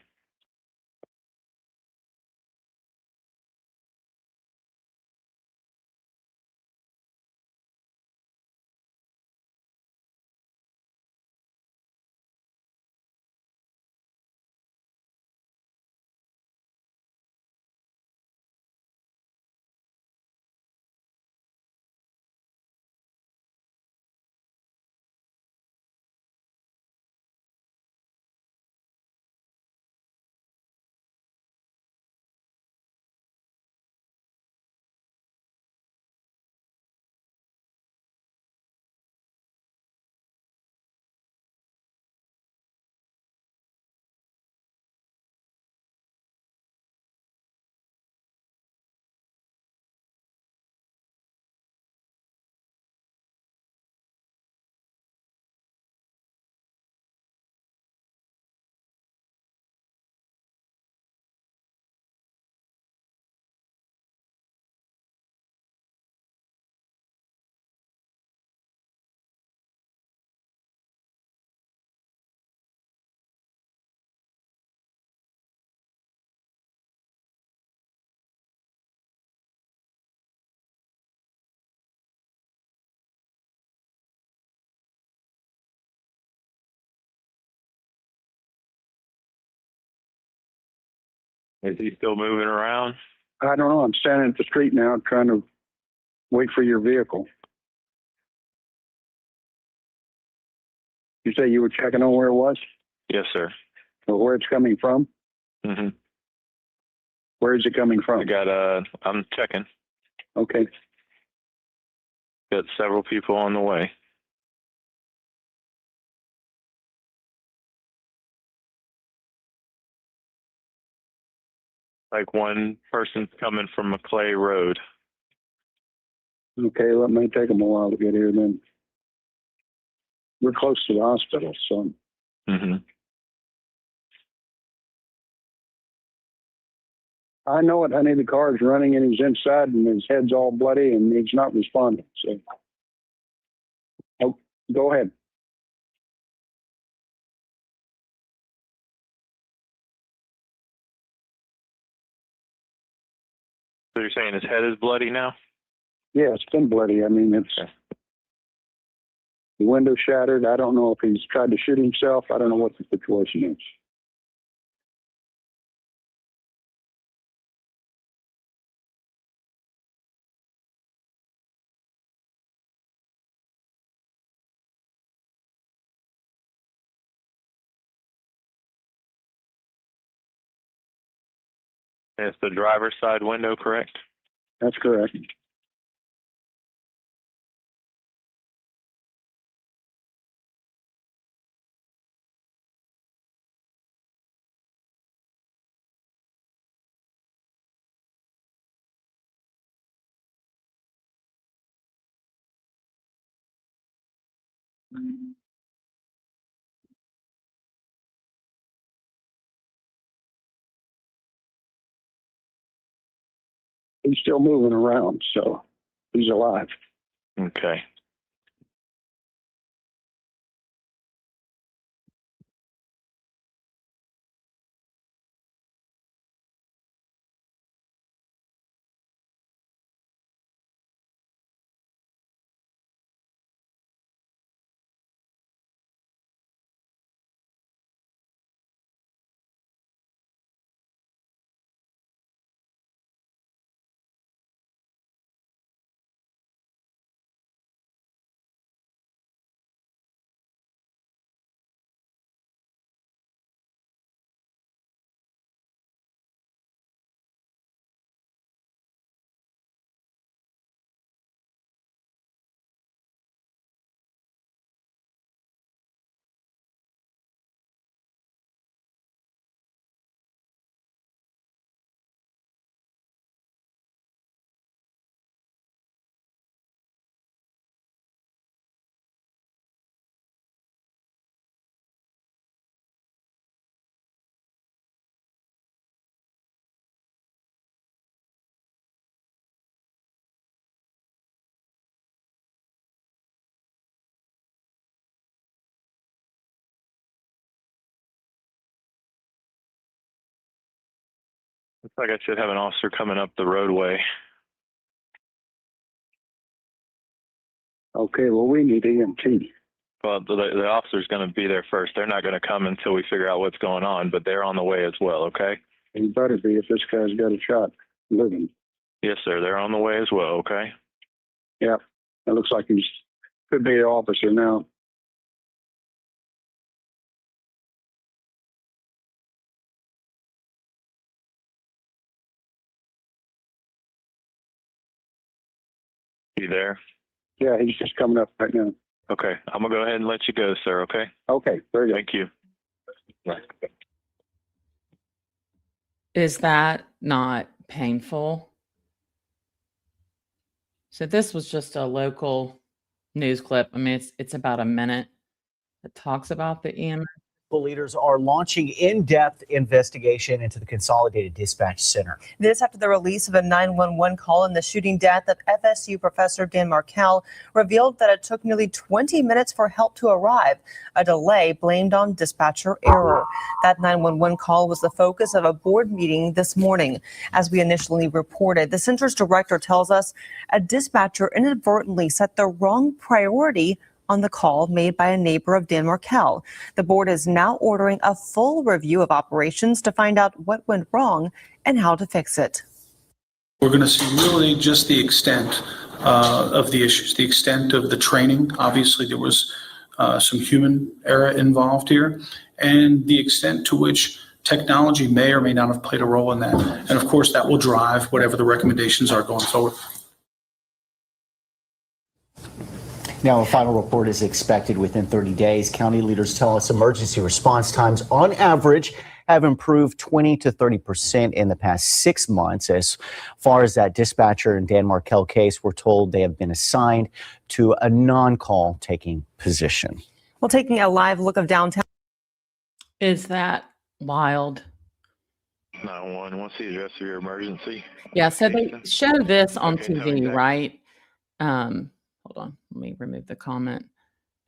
Is he still moving around? I don't know. I'm standing at the street now trying to wait for your vehicle. You say you were checking on where it was? Yes, sir. Or where it's coming from? Mm-hmm. Where is it coming from? I'm checking. Okay. Got several people on the way. Like one person's coming from McClay Road. Okay, well, it may take them a while to get here then. We're close to the hospital, so. Mm-hmm. I know it, honey. The car's running and he's inside and his head's all bloody and he's not responding. So, oh, go ahead. So you're saying his head is bloody now? Yeah, it's been bloody. I mean, it's Okay. The window shattered. I don't know if he's tried to shoot himself. I don't know what the situation is. It's the driver's side window, correct? That's correct. He's still moving around, so he's alive. Okay. Looks like I should have an officer coming up the roadway. Okay, well, we need EMT. Well, the officer's going to be there first. They're not going to come until we figure out what's going on, but they're on the way as well, okay? He better be if this guy's got a shot living. Yes, sir. They're on the way as well, okay? Yeah, it looks like he's could be an officer now. You there? Yeah, he's just coming up right now. Okay. I'm going to go ahead and let you go, sir, okay? Okay, very good. Thank you. Right. Is that not painful? So this was just a local news clip. I mean, it's about a minute. It talks about the EMS. Leaders are launching in-depth investigation into the Consolidated Dispatch Center. This after the release of a 911 call in the shooting death of FSU professor Dan Markel revealed that it took nearly 20 minutes for help to arrive, a delay blamed on dispatcher error. That 911 call was the focus of a board meeting this morning. As we initially reported, the center's director tells us a dispatcher inadvertently set the wrong priority on the call made by a neighbor of Dan Markel. The board is now ordering a full review of operations to find out what went wrong and how to fix it. We're going to see really just the extent of the issues, the extent of the training. Obviously, there was some human error involved here, and the extent to which technology may or may not have played a role in that. And of course, that will drive whatever the recommendations are going forward. Now, a final report is expected within 30 days. County leaders tell us emergency response times, on average, have improved 20 to 30% in the past 6 months. As far as that dispatcher and Dan Markel case, we're told they have been assigned to a non-call taking position. Well, taking a live look of downtown. Is that wild? 911, what's the address of your emergency? Yeah, so they show this on Okay, tell me TV, that. right? Hold on, let me remove the comment.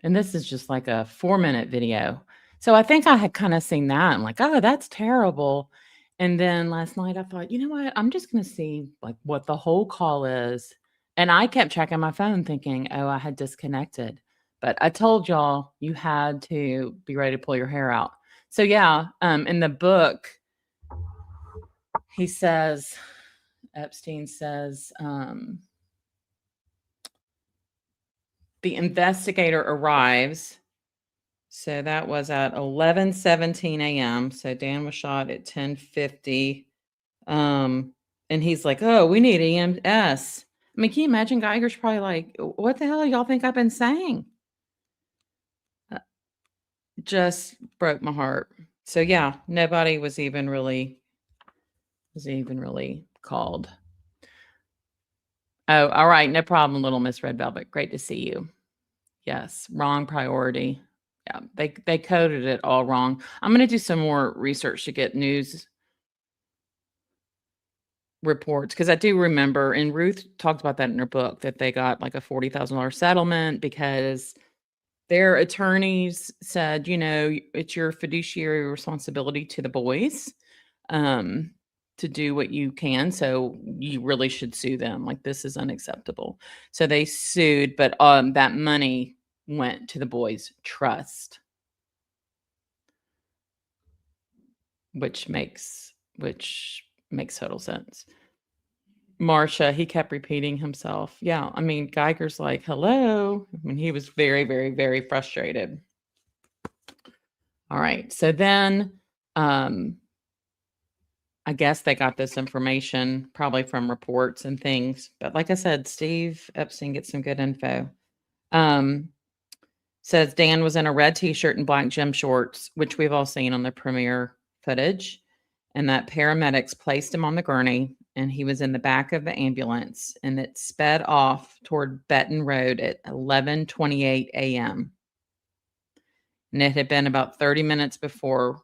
And this is just like a 4-minute video. So I think I had kind of seen that. I'm like, oh, that's terrible. And then last night I thought, you know what? I'm just going to see like what the whole call is. And I kept checking my phone thinking, oh, I had disconnected. But I told y'all you had to be ready to pull your hair out. So yeah, in the book, he says, Epstein says, the investigator arrives. So that was at 11:17 a.m. So Dan was shot at 10:50. And he's like, oh, we need EMS. I mean, can you imagine Geiger's probably like, what the hell y'all think I've been saying? Just broke my heart. So yeah, nobody was even really called. Oh, all right. No problem, little Miss Red Velvet. Great to see you. Yes, wrong priority. Yeah, they coded it all wrong. I'm going to do some more research to get news reports, because I do remember, and Ruth talked about that in her book, that they got like a $40,000 settlement because their attorneys said, you know, it's your fiduciary responsibility to the boys to do what you can. So you really should sue them. Like, this is unacceptable. So they sued, but that money went to the boys' trust, which makes total sense. Marsha, he kept repeating himself. Yeah, I mean, Geiger's like, hello. I mean, he was very, very, very frustrated. All right. So then I guess they got this information probably from reports and things. But like I said, Steve Epstein gets some good info. Says Dan was in a red t-shirt and black gym shorts, which we've all seen on the premiere footage, and that paramedics placed him on the gurney, and he was in the back of the ambulance, and it sped off toward Benton Road at 11:28 a.m. And it had been about 30 minutes before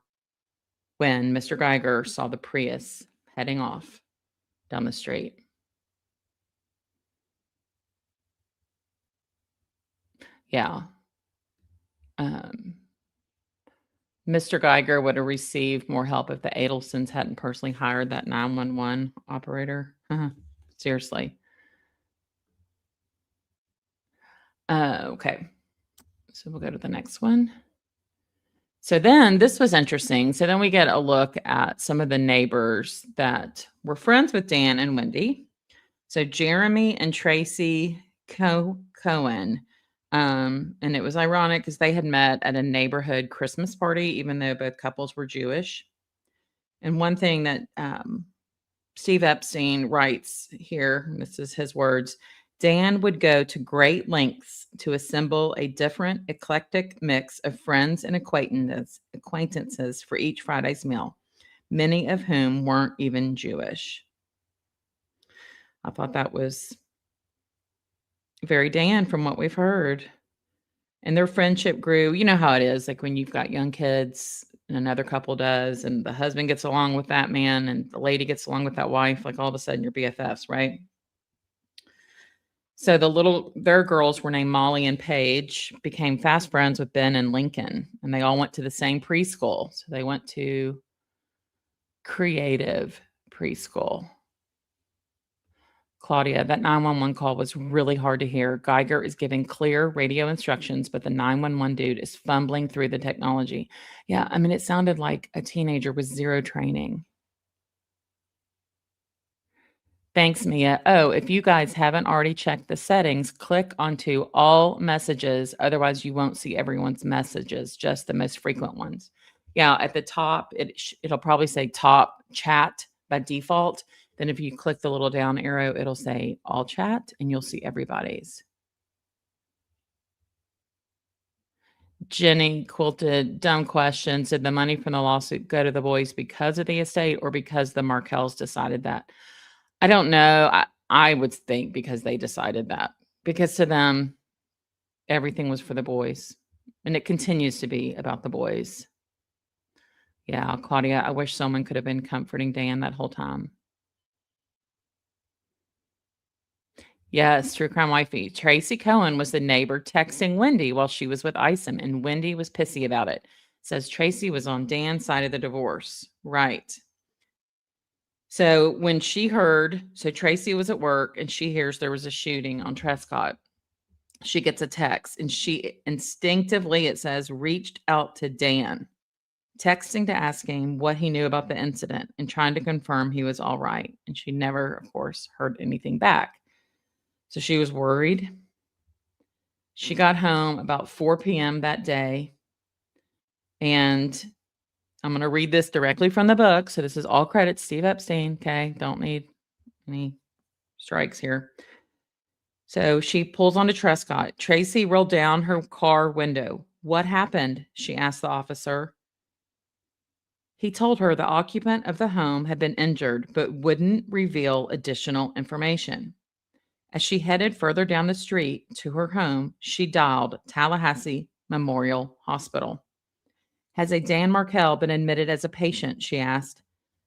when Mr. Geiger saw the Prius heading off down the street. Yeah. Mr. Geiger would have received more help if the Adelsons hadn't personally hired that 911 operator. Seriously. Okay. So we'll go to the next one. So then this was interesting. So then we get a look at some of the neighbors that were friends with Dan and Wendy. So Jeremy and Tracy Cohen. And it was ironic because they had met at a neighborhood Christmas party, even though both couples were Jewish. And one thing that Steve Epstein writes here, and this is his words, Dan would go to great lengths to assemble a different eclectic mix of friends and acquaintances for each Friday's meal, many of whom weren't even Jewish. I thought that was very Dan from what we've heard. And their friendship grew. You know how it is, like when you've got young kids and another couple does, and the husband gets along with that man and the lady gets along with that wife, like all of a sudden you're BFFs, right? So their girls were named Molly and Paige, became fast friends with Ben and Lincoln, and they all went to the same preschool. So they went to Creative Preschool. Claudia, that 911 call was really hard to hear. Geiger is giving clear radio instructions, but the 911 dude is fumbling through the technology. Yeah, I mean, it sounded like a teenager with zero training. Thanks, Mia. Oh, if you guys haven't already checked the settings, click onto all messages. Otherwise, you won't see everyone's messages, just the most frequent ones. Yeah, at the top, it'll probably say top chat by default. Then if you click the little down arrow, it'll say all chat and you'll see everybody's. Jenny quilted dumb questions. Did the money from the lawsuit go to the boys because of the estate or because the Markels decided that? I don't know. I would think because they decided that. Because to them, everything was for the boys. And it continues to be about the boys. Yeah, Claudia, I wish someone could have been comforting Dan that whole time. Yes, true crime wifey. Tracy Cohen was the neighbor texting Wendy while she was with Isom, and Wendy was pissy about it. Says Tracy was on Dan's side of the divorce. Right. So when she heard, so Tracy was at work and she hears there was a shooting on Trescott. She gets a text and she instinctively, it says, reached out to Dan, texting to ask him what he knew about the incident and trying to confirm he was all right. And she never, of course, heard anything back. So she was worried. She got home about 4 p.m. that day. And I'm going to read this directly from the book. So this is all credit Steve Epstein. Okay. Don't need any strikes here. So she pulls onto Trescott. Tracy rolled down her car window. What happened? She asked the officer. He told her the occupant of the home had been injured, but wouldn't reveal additional information. As she headed further down the street to her home, she dialed Tallahassee Memorial Hospital. Has a Dan Markel been admitted as a patient? She asked,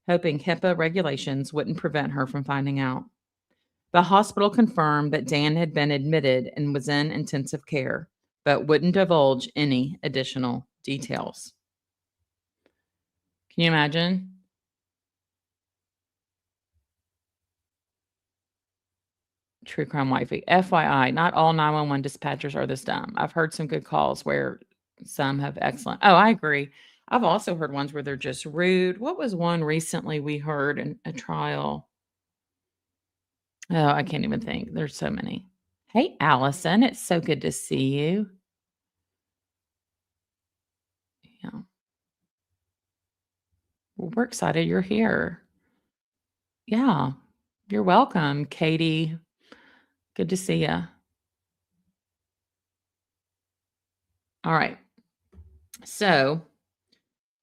hoping HIPAA regulations wouldn't prevent her from finding out. The hospital confirmed that Dan had been admitted and was in intensive care, but wouldn't divulge any additional details. Can you imagine? True crime wifey. FYI, not all 911 dispatchers are this dumb. I've heard some good calls where some have excellent. Oh, I agree. I've also heard ones where they're just rude. What was one recently we heard in a trial? Oh, I can't even think. There's so many. Hey, Allison, it's so good to see you. Yeah. Well, we're excited you're here. Yeah, you're welcome, Katie. Good to see you. All right. So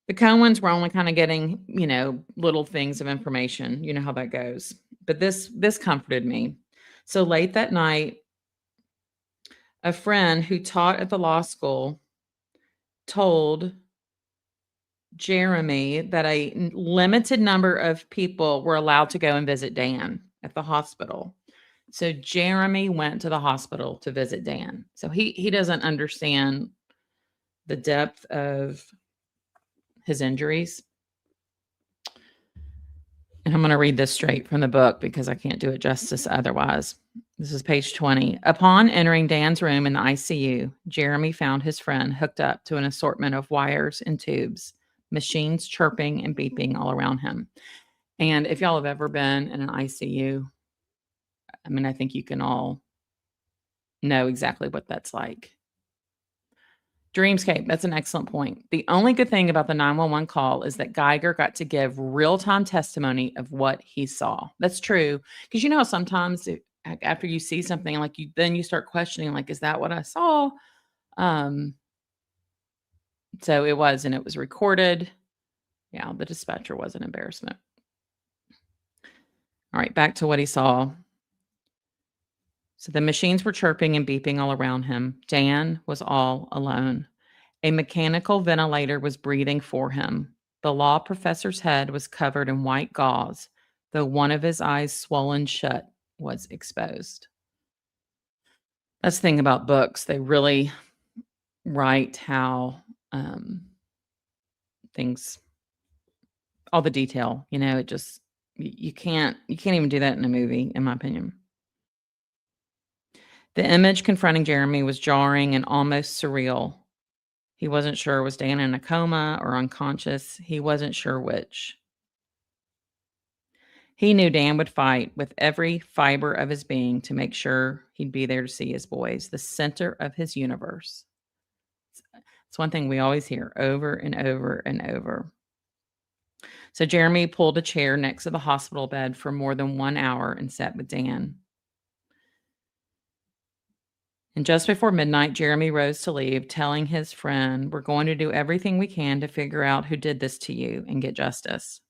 the Cohens were only kind of getting, little things of information. You know how that goes. But this comforted me. So late that night, a friend who taught at the law school told Jeremy that a limited number of people were allowed to go and visit Dan at the hospital. So Jeremy went to the hospital to visit Dan. So he doesn't understand the depth of his injuries. And I'm going to read this straight from the book because I can't do it justice otherwise. This is page 20. Upon entering Dan's room in the ICU, Jeremy found his friend hooked up to an assortment of wires and tubes, machines chirping and beeping all around him. And if y'all have ever been in an ICU, I mean, I think you can all know exactly what that's like. Dreamscape, that's an excellent point. The only good thing about the 911 call is that Geiger got to give real-time testimony of what he saw. That's true. Because sometimes after you see something, like then you start questioning, like, is that what I saw? So it was, and it was recorded. Yeah, the dispatcher was an embarrassment. All right, back to what he saw. So the machines were chirping and beeping all around him. Dan was all alone. A mechanical ventilator was breathing for him. The law professor's head was covered in white gauze, though one of his eyes swollen shut was exposed. That's the thing about books. They really write how things, all the detail, it just, you can't even do that in a movie, in my opinion. The image confronting Jeremy was jarring and almost surreal. He wasn't sure was Dan in a coma or unconscious. He wasn't sure which. He knew Dan would fight with every fiber of his being to make sure he'd be there to see his boys, the center of his universe. It's one thing we always hear over and over and over. So Jeremy pulled a chair next to the hospital bed for more than 1 hour and sat with Dan. And just before midnight, Jeremy rose to leave, telling his friend, "We're going to do everything we can to figure out who did this to you and get justice."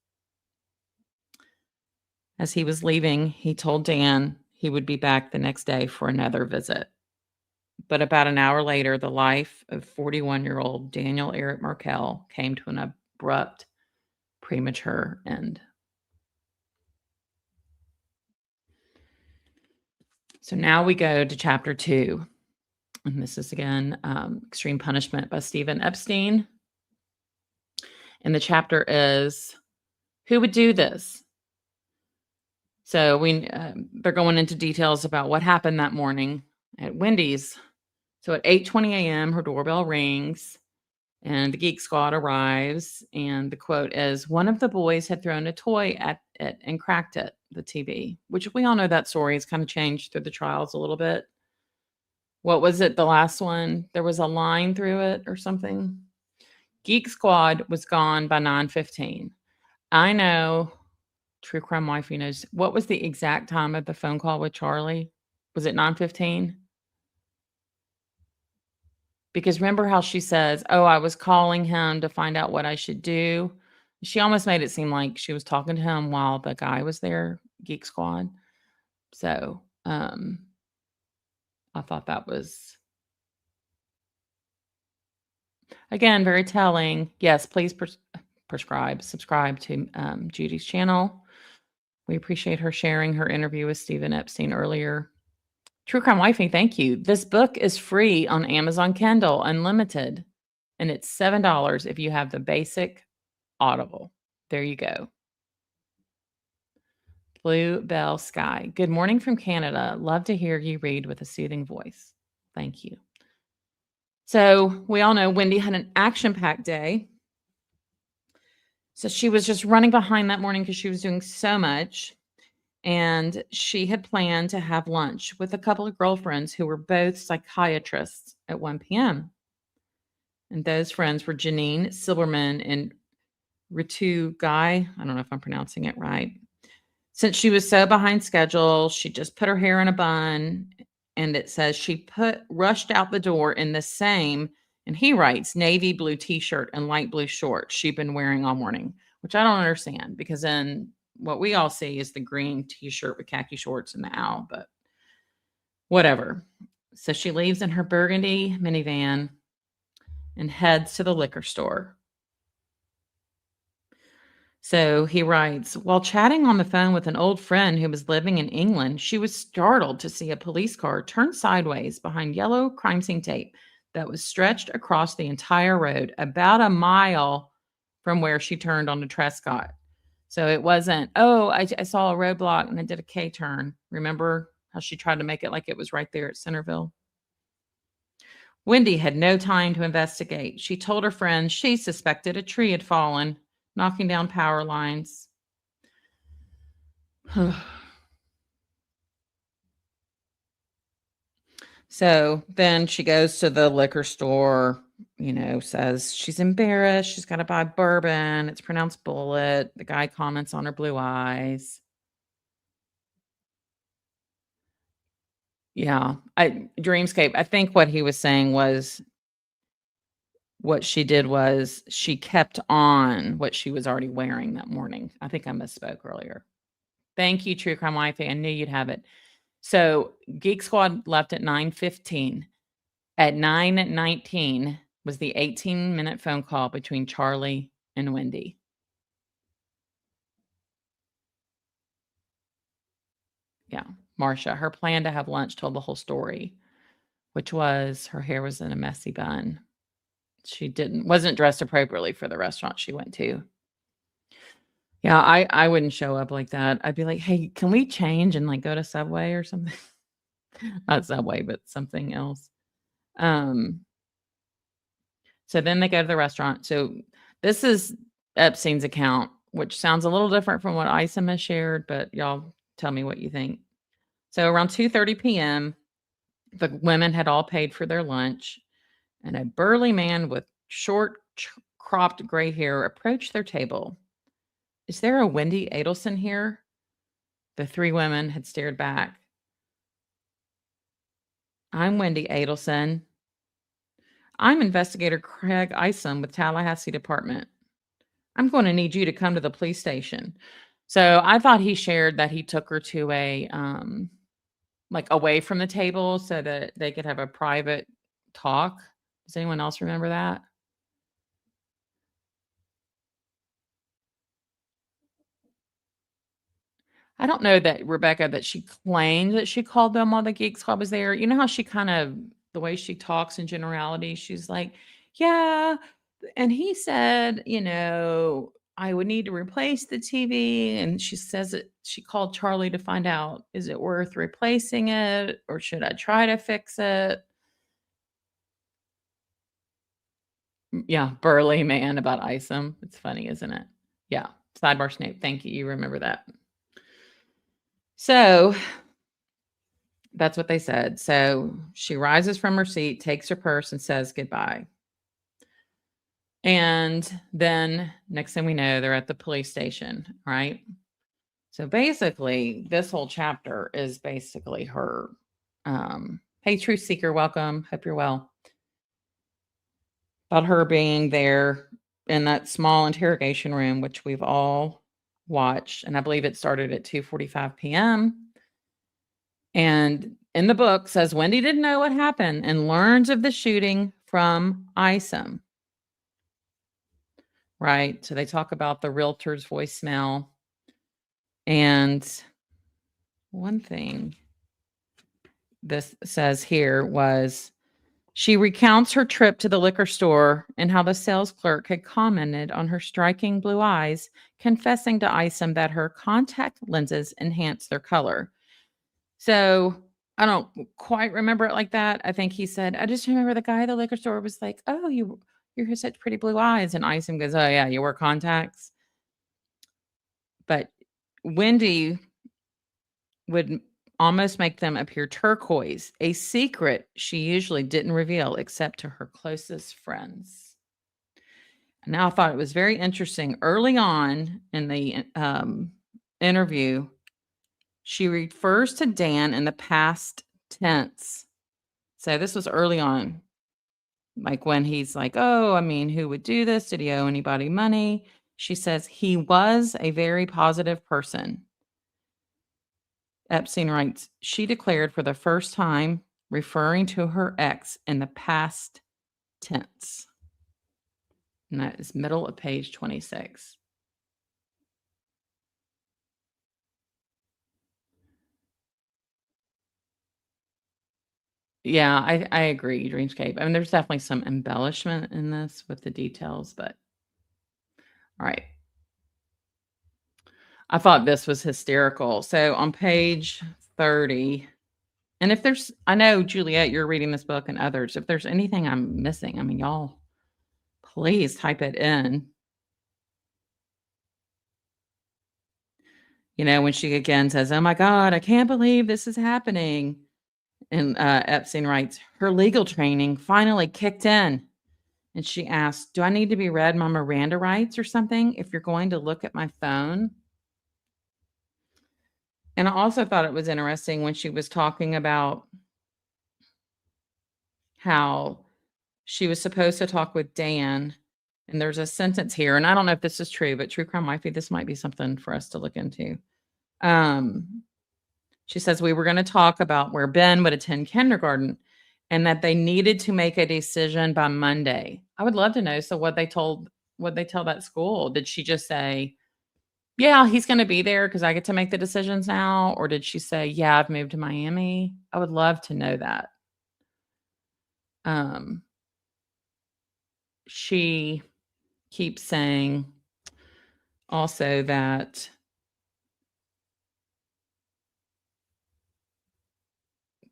As he was leaving, he told Dan he would be back the next day for another visit. But about an hour later, the life of 41-year-old Daniel Eric Markel came to an abrupt, premature end. So now we go to chapter 2. And this is again, Extreme Punishment by Stephen Epstein. And the chapter is, who would do this? So they're going into details about what happened that morning at Wendy's. So at 8:20 a.m., her doorbell rings and the Geek Squad arrives. And the quote is, "One of the boys had thrown a toy at it and cracked it," the TV, which we all know that story has kind of changed through the trials a little bit. What was it? The last one, there was a line through it or something. Geek Squad was gone by 9:15. I know True Crime Wifey knows. What was the exact time of the phone call with Charlie? Was it 9:15? Because remember how she says, "Oh, I was calling him to find out what I should do." She almost made it seem like she was talking to him while the guy was there, Geek Squad. So, I thought that was, again, very telling. Yes, please subscribe to Judy's channel. We appreciate her sharing her interview with Stephen Epstein earlier. True Crime Wifey, thank you. This book is free on Amazon Kindle, unlimited, and it's $7 if you have the basic Audible. There you go. Blue Bell Sky. Good morning from Canada. Love to hear you read with a soothing voice. Thank you. So we all know Wendy had an action-packed day. So she was just running behind that morning because she was doing so much. And she had planned to have lunch with a couple of girlfriends who were both psychiatrists at 1 p.m. And those friends were Janine Silberman and Ritu Guy. I don't know if I'm pronouncing it right. Since she was so behind schedule, she just put her hair in a bun. And it says she rushed out the door in the same, and he writes, navy blue t-shirt and light blue shorts she'd been wearing all morning, which I don't understand, because then what we all see is the green t-shirt with khaki shorts and the owl, but whatever. So she leaves in her burgundy minivan and heads to the liquor store. So he writes, while chatting on the phone with an old friend who was living in England, she was startled to see a police car turn sideways behind yellow crime scene tape that was stretched across the entire road about a mile from where she turned onto Trescott. So it wasn't, oh, I saw a roadblock and I did a K-turn. Remember how she tried to make it like it was right there at Centerville? Wendy had no time to investigate. She told her friends she suspected a tree had fallen, knocking down power lines. So then she goes to the liquor store, says she's embarrassed. She's got to buy bourbon. It's pronounced bullet. The guy comments on her blue eyes. Yeah. Dreamscape. I think what he was saying was what she did was she kept on what she was already wearing that morning. I think I misspoke earlier. Thank you, True Crime Wifey. I knew you'd have it. So Geek Squad left at 9:15. At 9:19 was the 18-minute phone call between Charlie and Wendy. Yeah, Marcia, her plan to have lunch told the whole story, which was her hair was in a messy bun. She wasn't dressed appropriately for the restaurant she went to. Yeah, I wouldn't show up like that. I'd be like, hey, can we change and go to Subway or something? Not Subway, but something else. So then they go to the restaurant. So this is Epstein's account, which sounds a little different from what Isom has shared, but y'all tell me what you think. So around 2:30 p.m., the women had all paid for their lunch, and a burly man with short, cropped gray hair approached their table. Is there a Wendy Adelson here? The three women had stared back. I'm Wendy Adelson. I'm investigator Craig Isom with Tallahassee Department. I'm going to need you to come to the police station. So I thought he shared that he took her to a like away from the table so that they could have a private talk. Does anyone else remember that? I don't know that Rebecca, that she claimed that she called them while the Geeks Club was there. You know how she kind of, the way she talks in generality, she's like, yeah. And he said, I would need to replace the TV. And she says that she called Charlie to find out, is it worth replacing it or should I try to fix it? Yeah, burly man about Isom. It's funny, isn't it? Yeah. Sidebar Snape. Thank you. You remember that. So that's what they said. So she rises from her seat, takes her purse, and says goodbye. And then next thing we know, they're at the police station, right? So basically, this whole chapter is basically her. Hey, Truth Seeker, welcome. Hope you're well. About her being there in that small interrogation room, which we've all watched. And I believe it started at 2:45 p.m. And in the book says Wendy didn't know what happened and learns of the shooting from Isom. Right? So they talk about the realtor's voicemail. And one thing this says here was she recounts her trip to the liquor store and how the sales clerk had commented on her striking blue eyes, confessing to Isom that her contact lenses enhanced their color. So I don't quite remember it like that. I think he said, I just remember the guy at the liquor store was like, oh, you have such pretty blue eyes. And Isom goes, oh, yeah, you wear contacts. But Wendy would almost make them appear turquoise, a secret she usually didn't reveal except to her closest friends. Now, I thought it was very interesting. Early on in the interview, she refers to Dan in the past tense. So this was early on, like when he's like, oh, I mean, who would do this? Did he owe anybody money? She says he was a very positive person. Epstein writes, she declared for the first time, referring to her ex in the past tense. And that is middle of page 26. Yeah, I agree, Dreamscape. I mean, there's definitely some embellishment in this with the details, but all right. I thought this was hysterical. So on page 30, and if there's, I know, Juliet, you're reading this book and others, if there's anything I'm missing, I mean, y'all, please type it in. When she again says, oh my God, I can't believe this is happening. And Epstein writes, her legal training finally kicked in. And she asked, do I need to be read my Miranda rights or something if you're going to look at my phone? And I also thought it was interesting when she was talking about how she was supposed to talk with Dan. And there's a sentence here, and I don't know if this is true, but True Crime Wifey, this might be something for us to look into. She says we were going to talk about where Ben would attend kindergarten and that they needed to make a decision by Monday. I would love to know. So what they tell that school? Did she just say, yeah, he's going to be there because I get to make the decisions now? Or did she say, yeah, I've moved to Miami? I would love to know that. She keeps saying also that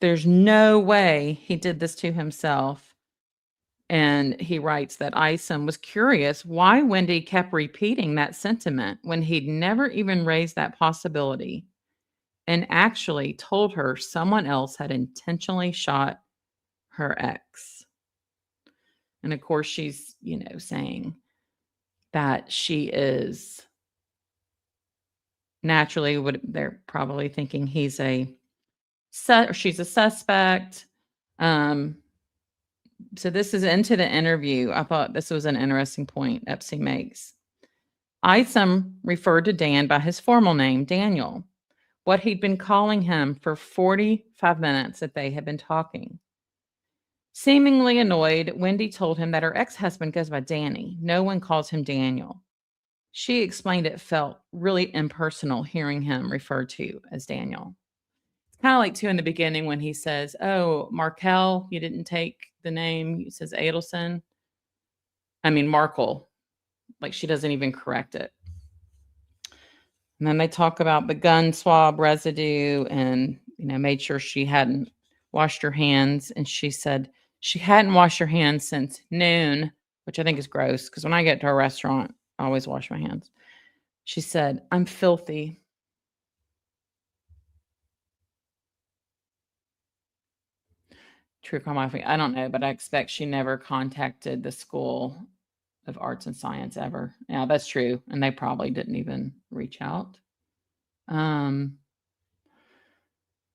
there's no way he did this to himself. And he writes that Isom was curious why Wendy kept repeating that sentiment when he'd never even raised that possibility, and actually told her someone else had intentionally shot her ex. And of course, she's, saying that she is naturally they're probably thinking she's a suspect. So this is into the interview. I thought this was an interesting point Epstein makes. Isom referred to Dan by his formal name, Daniel, what he'd been calling him for 45 minutes that they had been talking. Seemingly annoyed, Wendy told him that her ex-husband goes by Danny. No one calls him Daniel. She explained it felt really impersonal hearing him referred to as Daniel. It's kind of like, too, in the beginning when he says, oh, Markel, you didn't take the name. He says Markel. Like, she doesn't even correct it. And then they talk about the gun swab residue and, made sure she hadn't washed her hands. And she said she hadn't washed her hands since noon, which I think is gross because when I get to a restaurant, I always wash my hands. She said, I'm filthy. True crime, I don't know, but I expect she never contacted the School of Arts and Science ever. Yeah, that's true. And they probably didn't even reach out.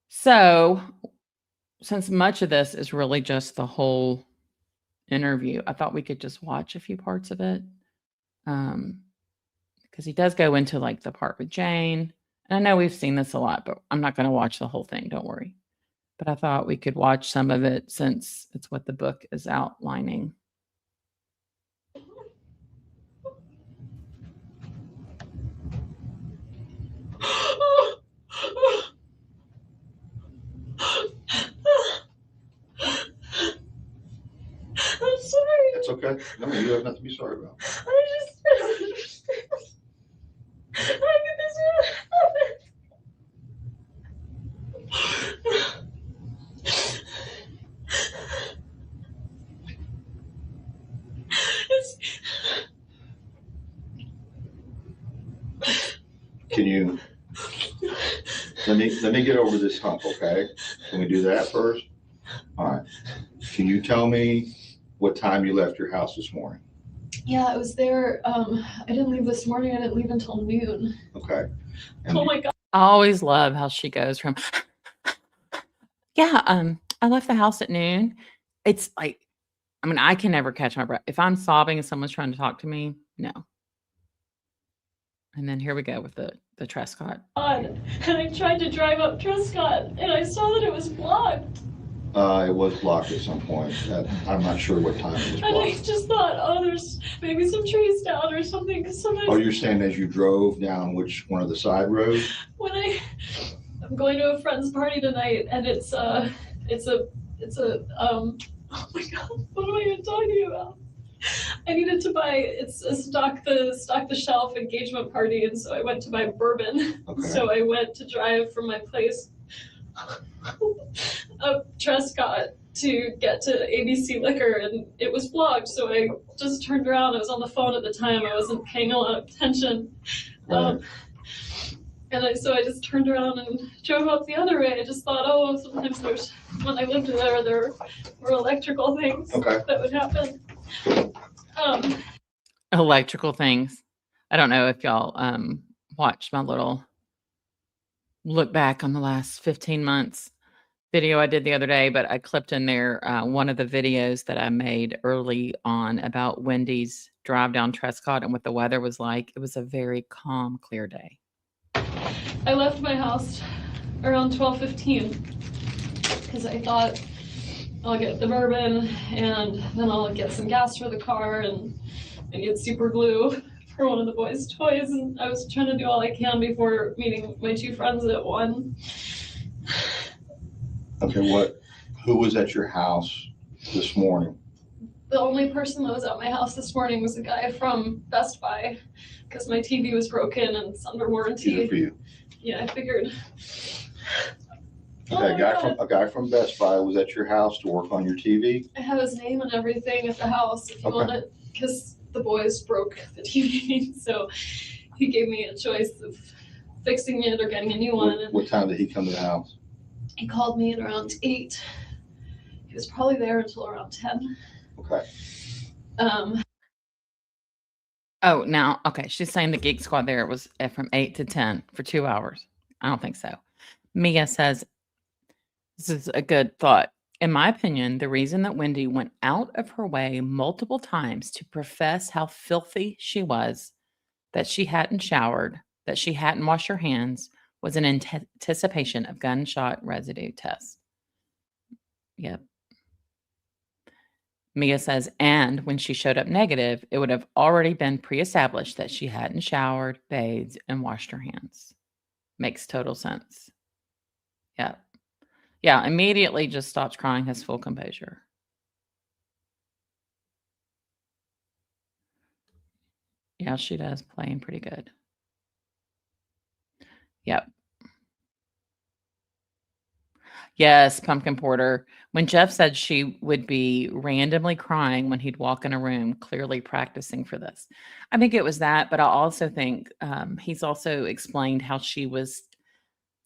So since much of this is really just the whole interview, I thought we could just watch a few parts of it. Because he does go into like the part with Jane. And I know we've seen this a lot, but I'm not going to watch the whole thing. Don't worry. But I thought we could watch some of it since it's what the book is outlining. I'm sorry. It's okay. No, you have nothing to be sorry about. I just don't understand. How could this really happen? Can you let me get over this hump, okay? Can we do that first? All right. Can you tell me what time you left your house this morning? Yeah, I was there. I didn't leave this morning. I didn't leave until noon. Okay. And Oh my God. I always love how she goes from, yeah, I left the house at noon. It's like, I can never catch my breath. If I'm sobbing and someone's trying to talk to me, no. And then here we go with the Trescott. And I tried to drive up Trescott and I saw that it was blocked. it was blocked at some point. I'm not sure what time it was And I blocked. just thought, oh, there's maybe some trees down or something. Because sometimes Oh, you're saying as you drove down which one of the side roads? when I'm going to a friend's party tonight, and it's a oh my God, what am I even talking about? I needed to buy, it's a stock the shelf engagement party, and so I went to buy bourbon. Okay. So I went to drive from my place up Trescott to get to ABC Liquor, and it was blocked. So I just turned around. I was on the phone at the time. I wasn't paying a lot of attention. Right. So I just turned around and drove up the other way. I just thought, oh, sometimes when I lived there were electrical things that would happen. Electrical things. I don't know if y'all watched my little look back on the last 15 months video I did the other day, but I clipped in there one of the videos that I made early on about Wendy's drive down Trescott and what the weather was like. It was a very calm, clear day. I left my house around 12:15 because I thought I'll get the bourbon and then I'll get some gas for the car and get super glue for one of the boys' toys. And I was trying to do all I can before meeting my two friends at 1. Okay, who was at your house this morning? The only person that was at my house this morning was a guy from Best Buy because my TV was broken and it's under warranty. Good for you. Yeah, I figured Oh Okay, my God. a guy from Best Buy was at your house to work on your TV? I have his name and everything at the house if you Okay. want it, because the boys broke the TV, so he gave me a choice of fixing it or getting a new one. And What time did he come to the house? he called me at around 8. He was probably there until around 10. Okay. Oh, now, okay. She's saying the Geek Squad there was from 8 to 10 for 2 hours. I don't think so. Mia says, this is a good thought. In my opinion, the reason that Wendy went out of her way multiple times to profess how filthy she was, that she hadn't showered, that she hadn't washed her hands, was in anticipation of gunshot residue tests. Yep. Mia says, and when she showed up negative, it would have already been pre-established that she hadn't showered, bathed, and washed her hands. Makes total sense. Yeah. Yeah, immediately just stops crying, has full composure. Yeah, she does. Playing pretty good. Yep. Yes, Pumpkin Porter. When Jeff said she would be randomly crying when he'd walk in a room, clearly practicing for this. I think it was that, but I also think he's also explained how she was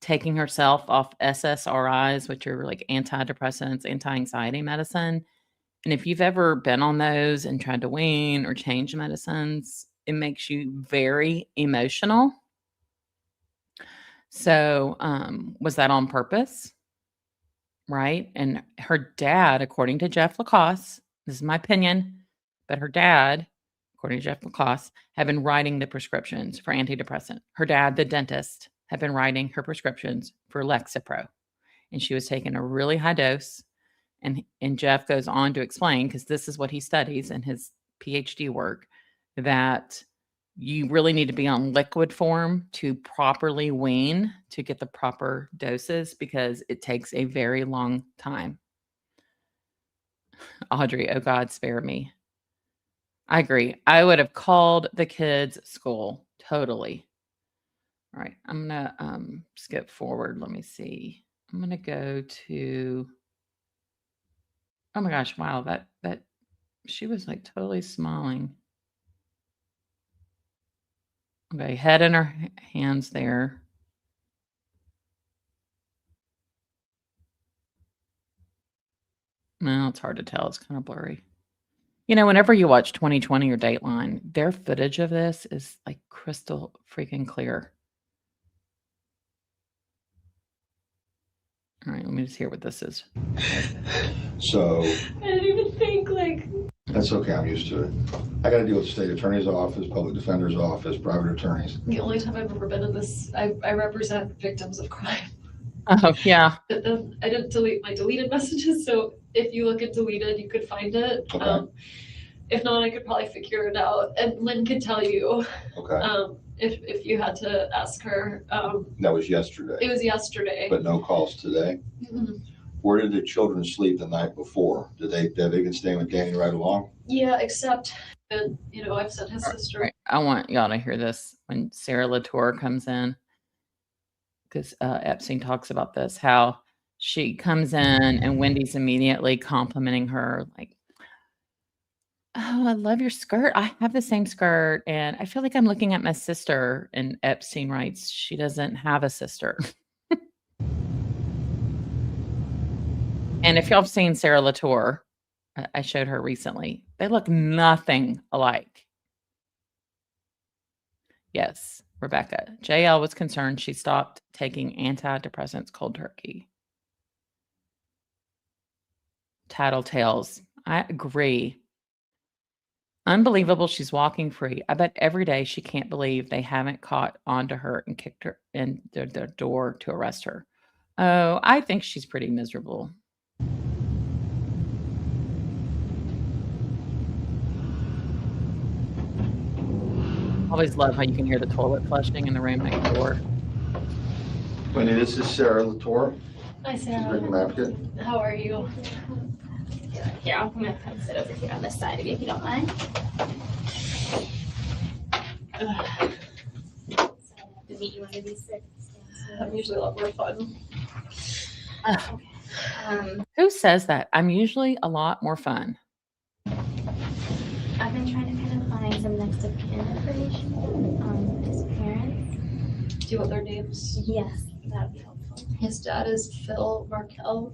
taking herself off SSRIs, which are like antidepressants, anti-anxiety medicine. And if you've ever been on those and tried to wean or change medicines, it makes you very emotional. So was that on purpose? Right? And her dad, according to Jeff Lacoste, this is my opinion, but her dad, according to Jeff Lacoste, had been writing the prescriptions for antidepressant. Her dad, the dentist, had been writing her prescriptions for Lexapro. And she was taking a really high dose. And Jeff goes on to explain, because this is what he studies in his PhD work, that you really need to be on liquid form to properly wean to get the proper doses, because it takes a very long time. Audrey, oh God, spare me. I agree. I would have called the kids' school. Totally. All right. I'm going to skip forward. Let me see. I'm going to go to, oh my gosh, wow, that she was like totally smiling. Okay, head in her hands there. No, it's hard to tell. It's kind of blurry. You know, whenever you watch 2020 or Dateline, their footage of this is like crystal freaking clear. All right, let me just hear what this is. So I didn't even think, like. that's okay. I'm used to it. I got to deal with the state attorney's office, public defender's office, private attorneys. The only time I've ever been in this, I represent victims of crime. Oh, yeah. But then I didn't delete my deleted messages, so if you look at deleted, you could find it. Okay. If not, I could probably figure it out. And Lynn could tell you. Okay. If you had to ask her. That was yesterday. It was yesterday. But no calls today. Mm-mm. Where did the children sleep the night before? Did they been staying with Danny right along? Yeah, except, and I've sent his sister. Right. I want y'all to hear this when Sarah Latour comes in, because Epstein talks about this, how she comes in and Wendy's immediately complimenting her, like, oh, I love your skirt. I have the same skirt. And I feel like I'm looking at my sister. And Epstein writes, she doesn't have a sister. And if y'all have seen Sarah Latour, I showed her recently, they look nothing alike. Yes, Rebecca. JL was concerned she stopped taking antidepressants cold turkey. Tattletales. I agree. Unbelievable she's walking free. I bet every day she can't believe they haven't caught onto her and kicked her in the door to arrest her. Oh, I think she's pretty miserable. Always love how you can hear the toilet flushing in the room next door. Wendy, this is Sarah Latour. Hi, She's Sarah. bringing napkin. How are you? Here, I'm gonna come sit over here on this side of you if you don't mind. To meet you under these circumstances. I'm usually a lot more fun. Ugh, I've who says that? I'm usually a lot more fun. been trying to kind of find some next of kin information on his parents. Do you want their names? Yes, that'd be helpful. His dad is Phil Markel.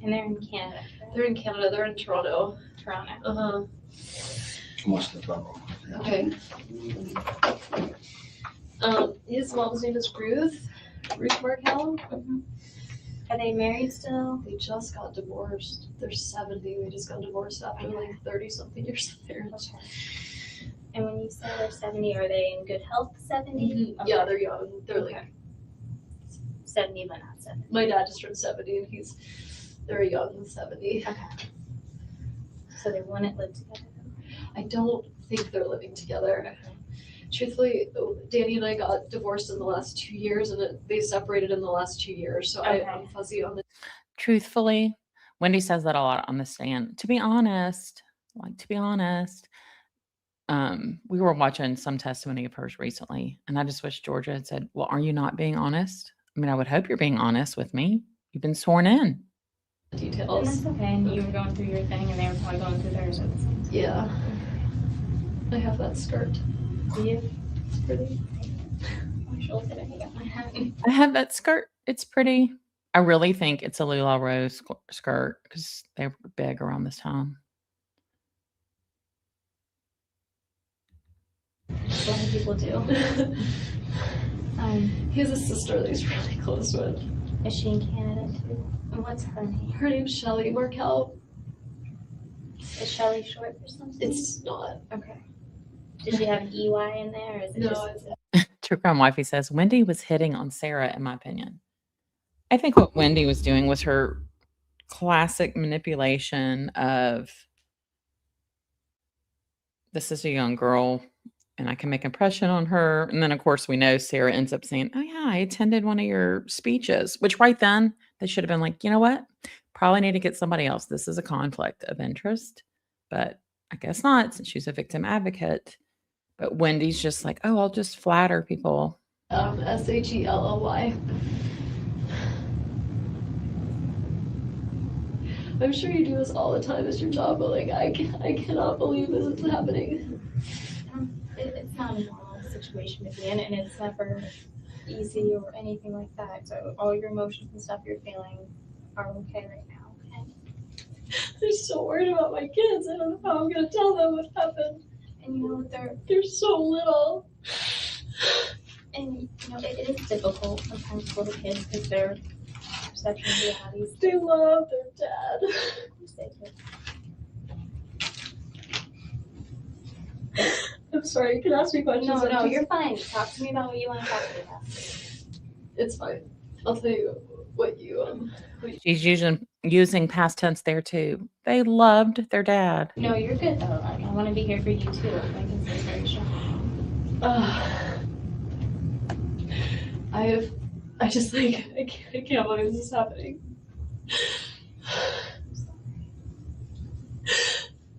And they're in Canada. They're in Canada. They're in Toronto. Toronto. Uh-huh. Must have trouble. Okay. His mom's name is Ruth Markel. Are they married still? They just got divorced. They're 70. They just got divorced after like 30-something years of marriage. Okay. And when you say they're 70, are they in good health 70? Mhm. Yeah, they're young. They're like 70, but not 70. my dad just turned 70, and they're young 70. Okay. So they wouldn't live together? I don't think they're living together. Truthfully, Danny and I got divorced in the last 2 years, and they separated in the last 2 years. So Okay. I'm fuzzy on the. Truthfully, Wendy says that a lot on the stand. To be honest, we were watching some testimony of hers recently, and I just wish Georgia had said, well, are you not being honest? I mean, I would hope you're being honest with me. You've been sworn in. And Details. that's okay. And you were going through your thing, and they were probably going through theirs at the same time. Yeah. I have that skirt. Do you? It's pretty. My shoulder, I got my hat. I have that skirt. It's pretty. I really think it's a Lula Rose skirt because they were big around this time. A lot of people do. He has a sister that he's really close with. Is she in Canada too? And what's her name? Her name's Shelly Markel. Is Shelley short for something? It's not. Okay. Did she have an EY in there? Or is it No, just it's True Crime Wifey says Wendy was hitting on Sarah, in my opinion. I think what Wendy was doing was her classic manipulation of this is a young girl and I can make impression on her. And then, of course, we know Sarah ends up saying, oh, yeah, I attended one of your speeches, which right then they should have been like, you know what? Probably need to get somebody else. This is a conflict of interest. But I guess not, since she's a victim advocate. But Wendy's just like, oh, I'll just flatter people. Shelly. I'm sure you do this all the time as your job, but like I cannot believe this is happening. it's not a normal situation to be in, and it's never easy or anything like that. So all your emotions and stuff you're feeling are okay right now. Okay? I'm so worried about my kids. I don't know how I'm gonna tell them what happened. And you know they're so little. And you know it is difficult sometimes for the kids because their perception of realities. They love their dad. I'm sorry, you can ask me questions. No, you're fine. Talk to me about what you want to talk to me about. It's fine. I'll tell you what you She's using past tense there too. They loved their dad. No, you're good though. I want to be here for you too. I can say very strong. I just like I can't believe this is happening.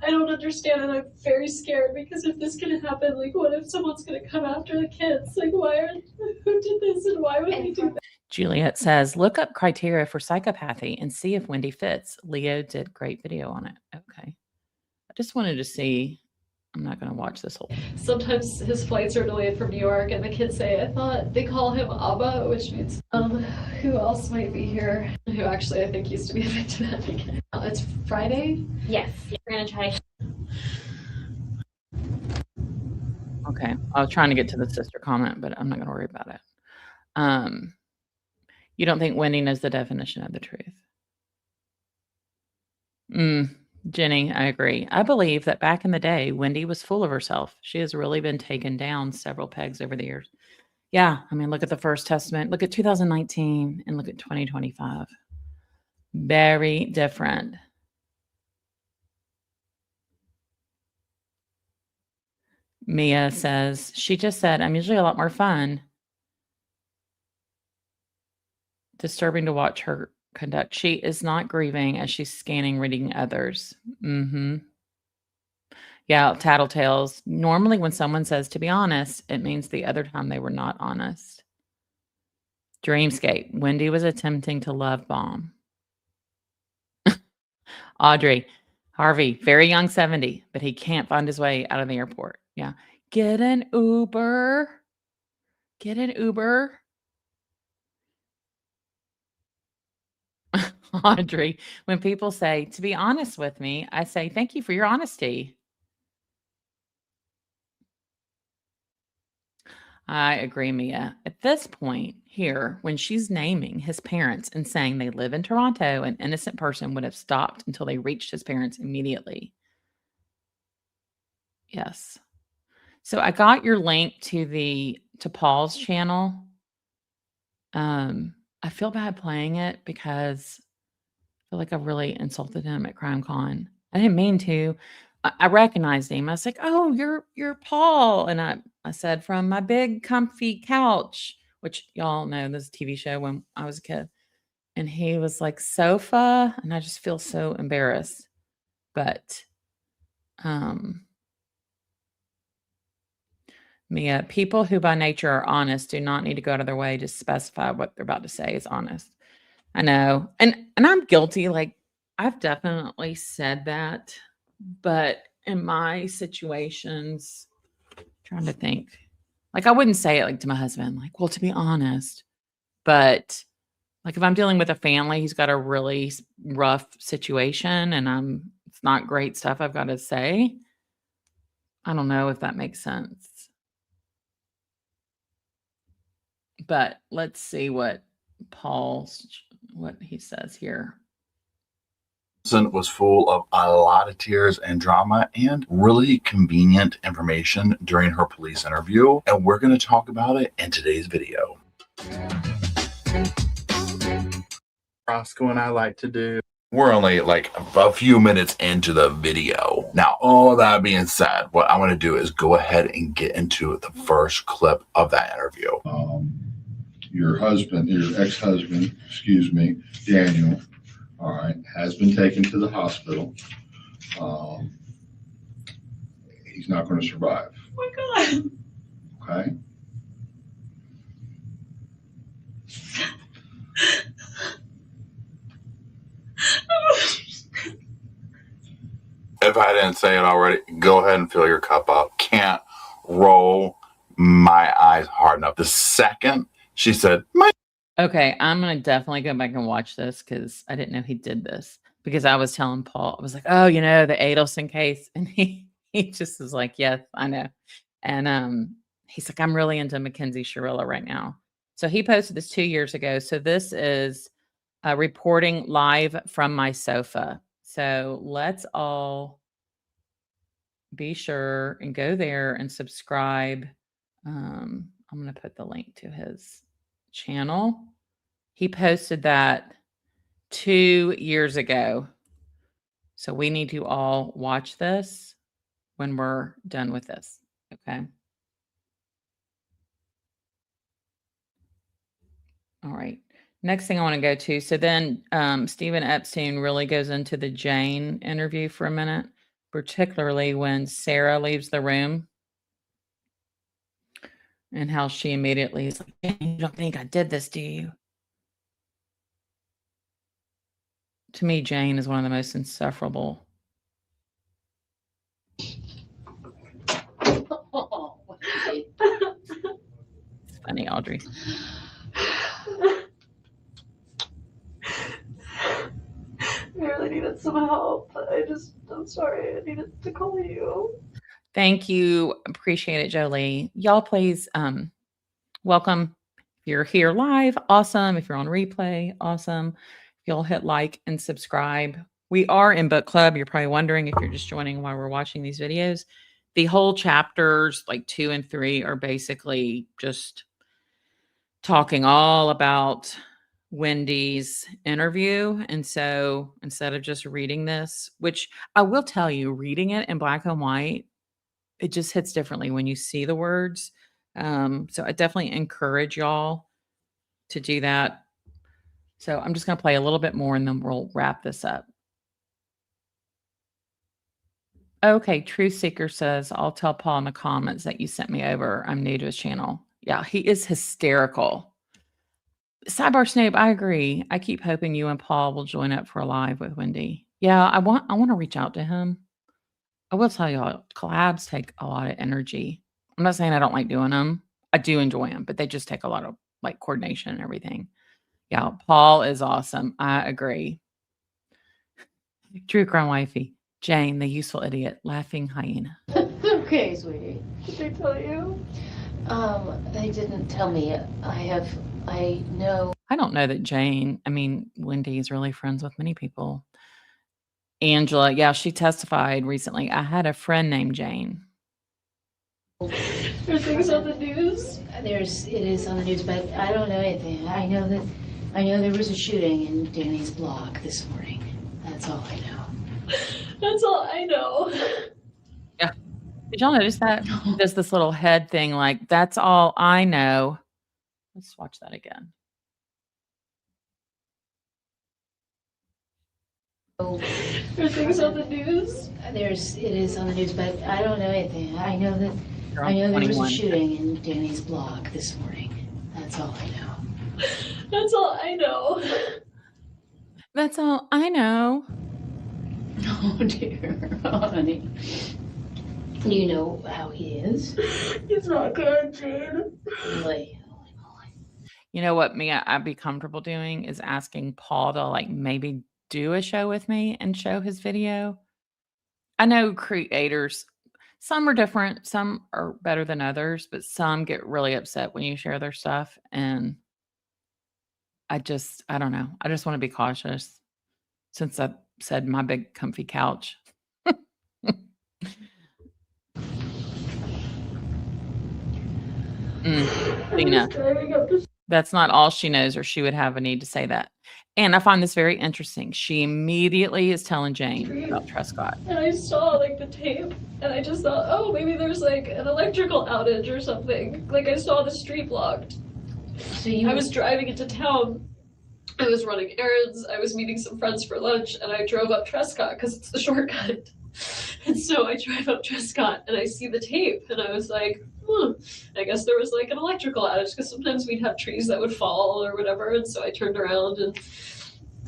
I don't understand, and I'm very scared because if this can happen, like, what if someone's gonna come after the kids? Like, who did this, and why would they do that? Juliet says, look up criteria for psychopathy and see if Wendy fits. Leo did great video on it. Okay. I just wanted to see. I'm not going to watch this whole. Sometimes his flights are delayed from New York, and the kids say, I thought they call him Abba, which means, who else might be here? Who actually I think used to be a victim advocate. It's Friday? Yes. We're going to try. Okay. I was trying to get to the sister comment, but I'm not going to worry about it. You don't think Wendy knows the definition of the truth? Jenny, I agree. I believe that back in the day, Wendy was full of herself. She has really been taken down several pegs over the years. Yeah, I mean, look at the First Testament, look at 2019, and look at 2025. Very different. Mia says, she just said, I'm usually a lot more fun. Disturbing to watch her conduct. She is not grieving as she's scanning, reading others. Yeah, tattletales. Normally when someone says to be honest, it means the other time they were not honest. Dreamscape. Wendy was attempting to love bomb. Audrey. Harvey, very young, 70, but he can't find his way out of the airport. Yeah. Get an Uber. Get an Uber. Audrey, when people say, to be honest with me, I say, thank you for your honesty. I agree, Mia. At this point here, when she's naming his parents and saying they live in Toronto, an innocent person would have stopped until they reached his parents immediately. Yes. So I got your link to Paul's channel. I feel bad playing it because I feel like I really insulted him at CrimeCon. I didn't mean to. I recognized him. I was like, "Oh, you're Paul," and I said, "From my big comfy couch," which y'all know this TV show when I was a kid. And he was like, "Sofa," and I just feel so embarrassed. But Mia, people who by nature are honest do not need to go out of their way to specify what they're about to say is honest. I know. And I'm guilty. Like, I've definitely said that, but in my situations, trying to think, like, I wouldn't say it like to my husband, like, well, to be honest, but like if I'm dealing with a family who's got a really rough situation and it's not great stuff I've got to say. I don't know if that makes sense. But let's see what he says here. Was full of a lot of tears and drama and really convenient information during her police interview. And we're going to talk about it in today's video. Roscoe and I like to do. We're only like a few minutes into the video. Now, all that being said, what I'm going to do is go ahead and get into the first clip of that interview. Your ex-husband, Daniel, all right, has been taken to the hospital. He's not going to survive. Oh my God. Okay. If I didn't say it already, go ahead and fill your cup up. Can't roll my eyes hard enough. The second she said, Okay, I'm going to definitely go back and watch this because I didn't know he did this. Because I was telling Paul, I was like, oh, the Adelson case. And he just was like, yes, I know. And he's like, I'm really into Mackenzie Shirilla right now. So he posted this 2 years ago. So this is reporting live from my sofa. So let's all be sure and go there and subscribe. I'm going to put the link to his channel. He posted that 2 years ago. So we need to all watch this when we're done with this. Okay. All right. Next thing I want to go to. So then Stephen Epstein really goes into the Jane interview for a minute, particularly when Sarah leaves the room and how she immediately is like, you don't think I did this, do you? To me, Jane is one of the most insufferable. It's funny, Audrey. I really needed some help. I'm sorry. I needed to call you. Thank you. Appreciate it, Jolie. Y'all, please welcome. If you're here live, awesome. If you're on replay, awesome. If you'll hit like and subscribe. We are in book club. You're probably wondering if you're just joining while we're watching these videos. The whole chapters, like 2 and 3, are basically just talking all about Wendy's interview. And so instead of just reading this, which I will tell you, reading it in black and white, it just hits differently when you see the words. So I definitely encourage y'all to do that. So I'm just going to play a little bit more and then we'll wrap this up. Okay, Truth Seeker says, I'll tell Paul in the comments that you sent me over. I'm new to his channel. Yeah, he is hysterical. Sidebar Snoop, I agree. I keep hoping you and Paul will join up for a live with Wendy. Yeah, I want to reach out to him. I will tell y'all, collabs take a lot of energy. I'm not saying I don't like doing them. I do enjoy them, but they just take a lot of like coordination and everything. Yeah, Paul is awesome. I agree. True crime wifey. Jane, the useful idiot, laughing hyena. Okay, sweetie. Did they tell you? They didn't tell me. I know. I don't know that Jane, I mean, Wendy is really friends with many people. Angela, yeah, she testified recently. I had a friend named Jane. There's things on the news. It is on the news, but I don't know anything. I know there was a shooting in Danny's block this morning. That's all I know. That's all I know. Yeah. Did y'all notice that? He does this little head thing like, that's all I know. Let's watch that again. There's things on the news. It is on the news, but I don't know anything. I know there was a 21. shooting in Danny's block this morning. That's all I know. That's all I know. That's all I know. Oh dear, honey. You know how he is? He's not good, Jane. Really? You know what I'd be comfortable doing is asking Paul to like maybe do a show with me and show his video. I know creators, some are different, some are better than others, but some get really upset when you share their stuff. And I don't know. I just want to be cautious since I said my big comfy couch. Lena, that's not all she knows, or she would have a need to say that. And I find this very interesting. She immediately is telling Jane about Trescott. And I saw like the tape and I just thought, oh, maybe there's like an electrical outage or something. Like I saw the street blocked. So I was driving into town. I was running errands. I was meeting some friends for lunch and I drove up Trescott because it's the shortcut. And so I drive up Trescott and I see the tape and I was like, I guess there was like an electrical outage because sometimes we'd have trees that would fall or whatever. And so I turned around and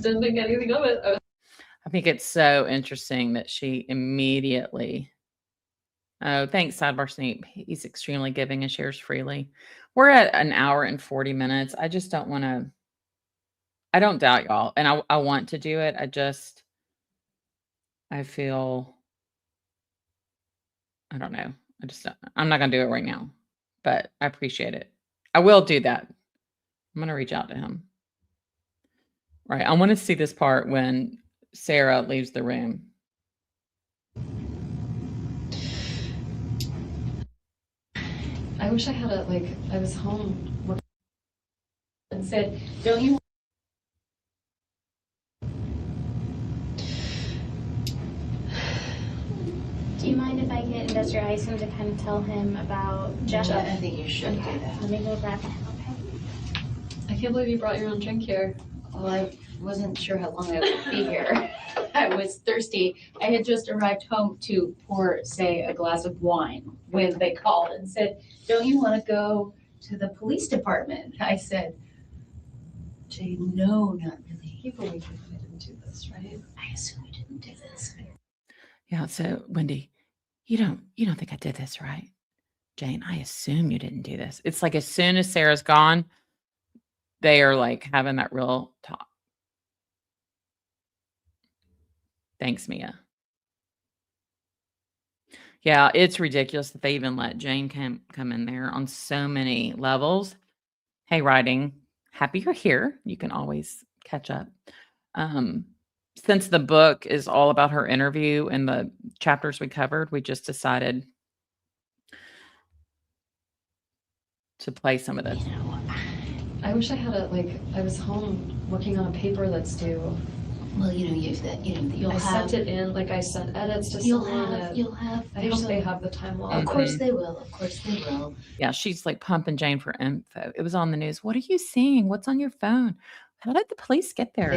didn't think anything of it. I think it's so interesting that she immediately. Oh, thanks, Sidebar Sneak. He's extremely giving and shares freely. We're at an hour and 40 minutes. I just don't want to. I don't doubt y'all, and I want to do it. I feel. I don't know. I'm not going to do it right now, but I appreciate it. I will do that. I'm going to reach out to him. Right. I want to see this part when Sarah leaves the room. I wish I had I was home and said, don't you? Do you mind if I get industrial him to kind of tell him about Jeff? I think you should do that. Let me go grab him, okay? I can't believe you brought your own drink here. Well, I wasn't sure how long I would be here. I was thirsty. I had just arrived home to pour, say, a glass of wine when they called and said, don't you want to go to the police department? I said, Jane, no, not really. You believe I didn't do this, right? I assume you didn't do this. Yeah, so Wendy, you don't think I did this, right? Jane, I assume you didn't do this. It's like as soon as Sarah's gone, they are like having that real talk. Thanks, Mia. Yeah, it's ridiculous that they even let Jane come in there on so many levels. Hey, writing, happy you're here. You can always catch up. Since the book is all about her interview and the chapters we covered, we just decided to play some of this. I wish I had I was home working on a paper that's due. Well, you'll I have. sent it in, I sent edits to someone. I hope they have the time log. Of course they will. Of course they will. Yeah, she's like pumping Jane for info. It was on the news. What are you seeing? What's on your phone? How did the police get there?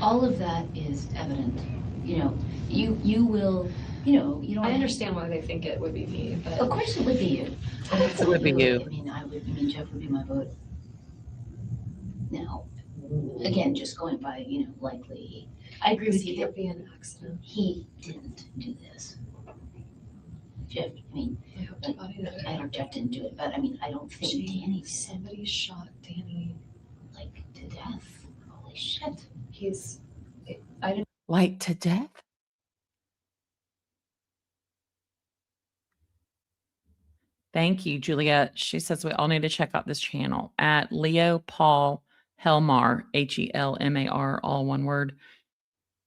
All of that is evident. You will. You don't. I understand why they think it would be me, but Of course, it would be you. It would be you. Jeff would be my vote. Now, again, just going by, likely, I agree with you that be an accident. he didn't do this. Jeff, I mean, I hope to God he did. I hope Jeff didn't do it, but I mean, I don't think Danny did. Somebody shot Danny. Like, to death. Holy shit. I didn't. Like to death? Thank you, Juliet. She says we all need to check out this channel at Leo Paul Helmar, Helmar, all one word.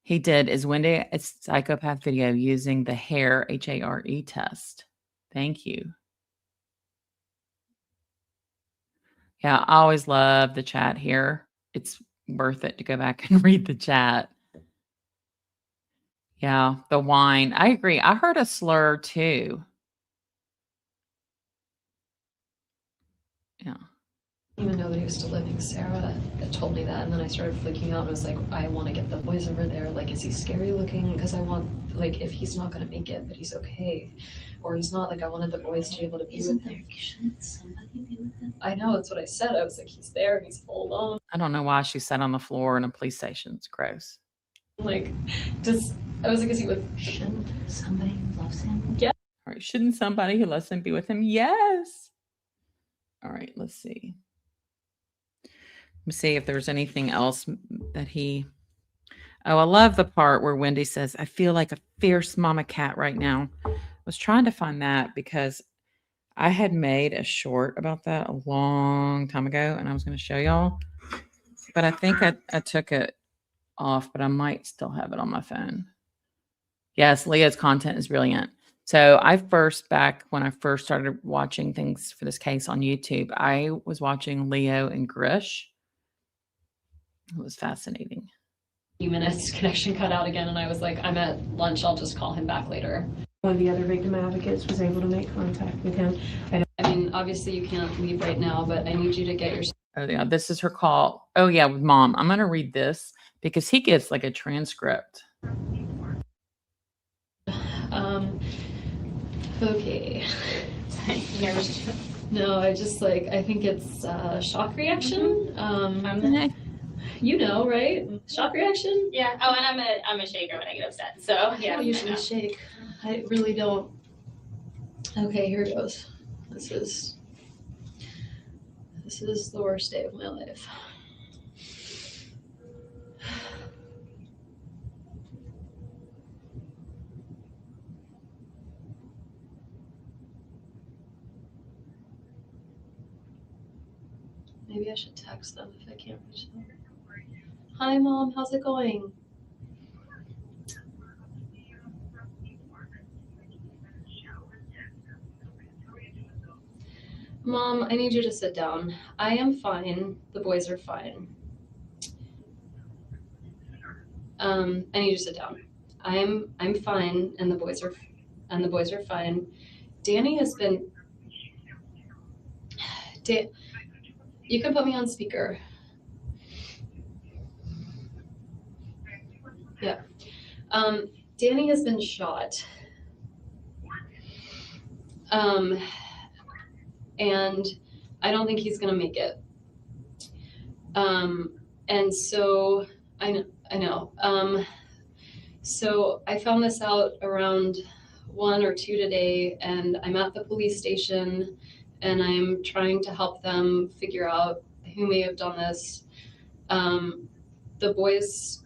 He did is Wendy a psychopath video using the HARE, HARE test. Thank you. Yeah, I always love the chat here. It's worth it to go back and read the chat. Yeah, the wine. I agree. I heard a slur too. Yeah. I didn't even know that he was still living. Sarah told me that, and then I started freaking out. I was like, I want to get the boys over there. Like, is he scary looking? Because I want, like, if he's not going to make it, but he's okay, or he's not, like, I wanted the boys to be able to be with him. Shouldn't somebody be with him? I know, that's what I said. I was like, he's there, and he's full alone. I don't know why she sat on the floor in a police station. It's gross. Like, I was like, is he with? Shouldn't somebody who loves him? Yeah. All right. Shouldn't somebody who loves him be with him? Yes. All right. Let's see. Let me see if there's anything else that he. Oh, I love the part where Wendy says, I feel like a fierce mama cat right now. I was trying to find that because I had made a short about that a long time ago and I was going to show y'all. But I think I took it off, but I might still have it on my phone. Yes, Leah's content is brilliant. So back when I first started watching things for this case on YouTube, I was watching Leo and Grish. It was fascinating. Few minutes, connection cut out again, and I was like, I'm at lunch, I'll just call him back later. One of the other victim advocates was able to make contact with him. I mean, obviously you can't leave right now, but I need you to get your. Oh yeah, this is her call. Oh yeah, with mom. I'm gonna read this because he gives like a transcript. Okay. No, I think it's shock reaction. You know, right? Shock reaction? Yeah. Oh, and I'm a shaker when I get upset. So yeah. I usually shake. I really don't. Okay, here it goes. This is the worst day of my life. Maybe I should text them if I can't reach them. Hi, Mom. How's it going? Mom, I need you to sit down. I am fine. The boys are fine. I need you to sit down. I'm fine, and the boys are fine. Danny has been. You can put me on speaker. Yeah. Danny has been shot. And I don't think he's gonna make it. And so I know. So I found this out around 1 or 2 today, and I'm at the police station, and I'm trying to help them figure out who may have done this. The boys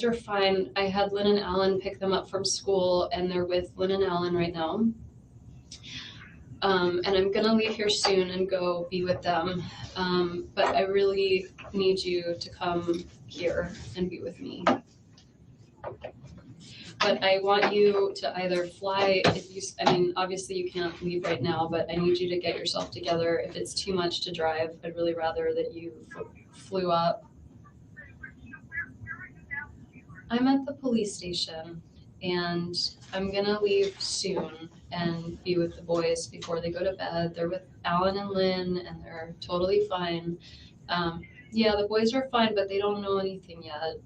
are fine. I had Lynn and Alan pick them up from school, and they're with Lynn and Alan right now. And I'm gonna leave here soon and go be with them. But I really need you to come here and be with me. But I want you to either fly, obviously you can't leave right now, but I need you to get yourself together. If it's too much to drive, I'd really rather that you flew up. I'm at the police station, and I'm gonna leave soon and be with the boys before they go to bed. They're with Alan and Lynn, and they're totally fine. Yeah, the boys are fine, but they don't know anything yet.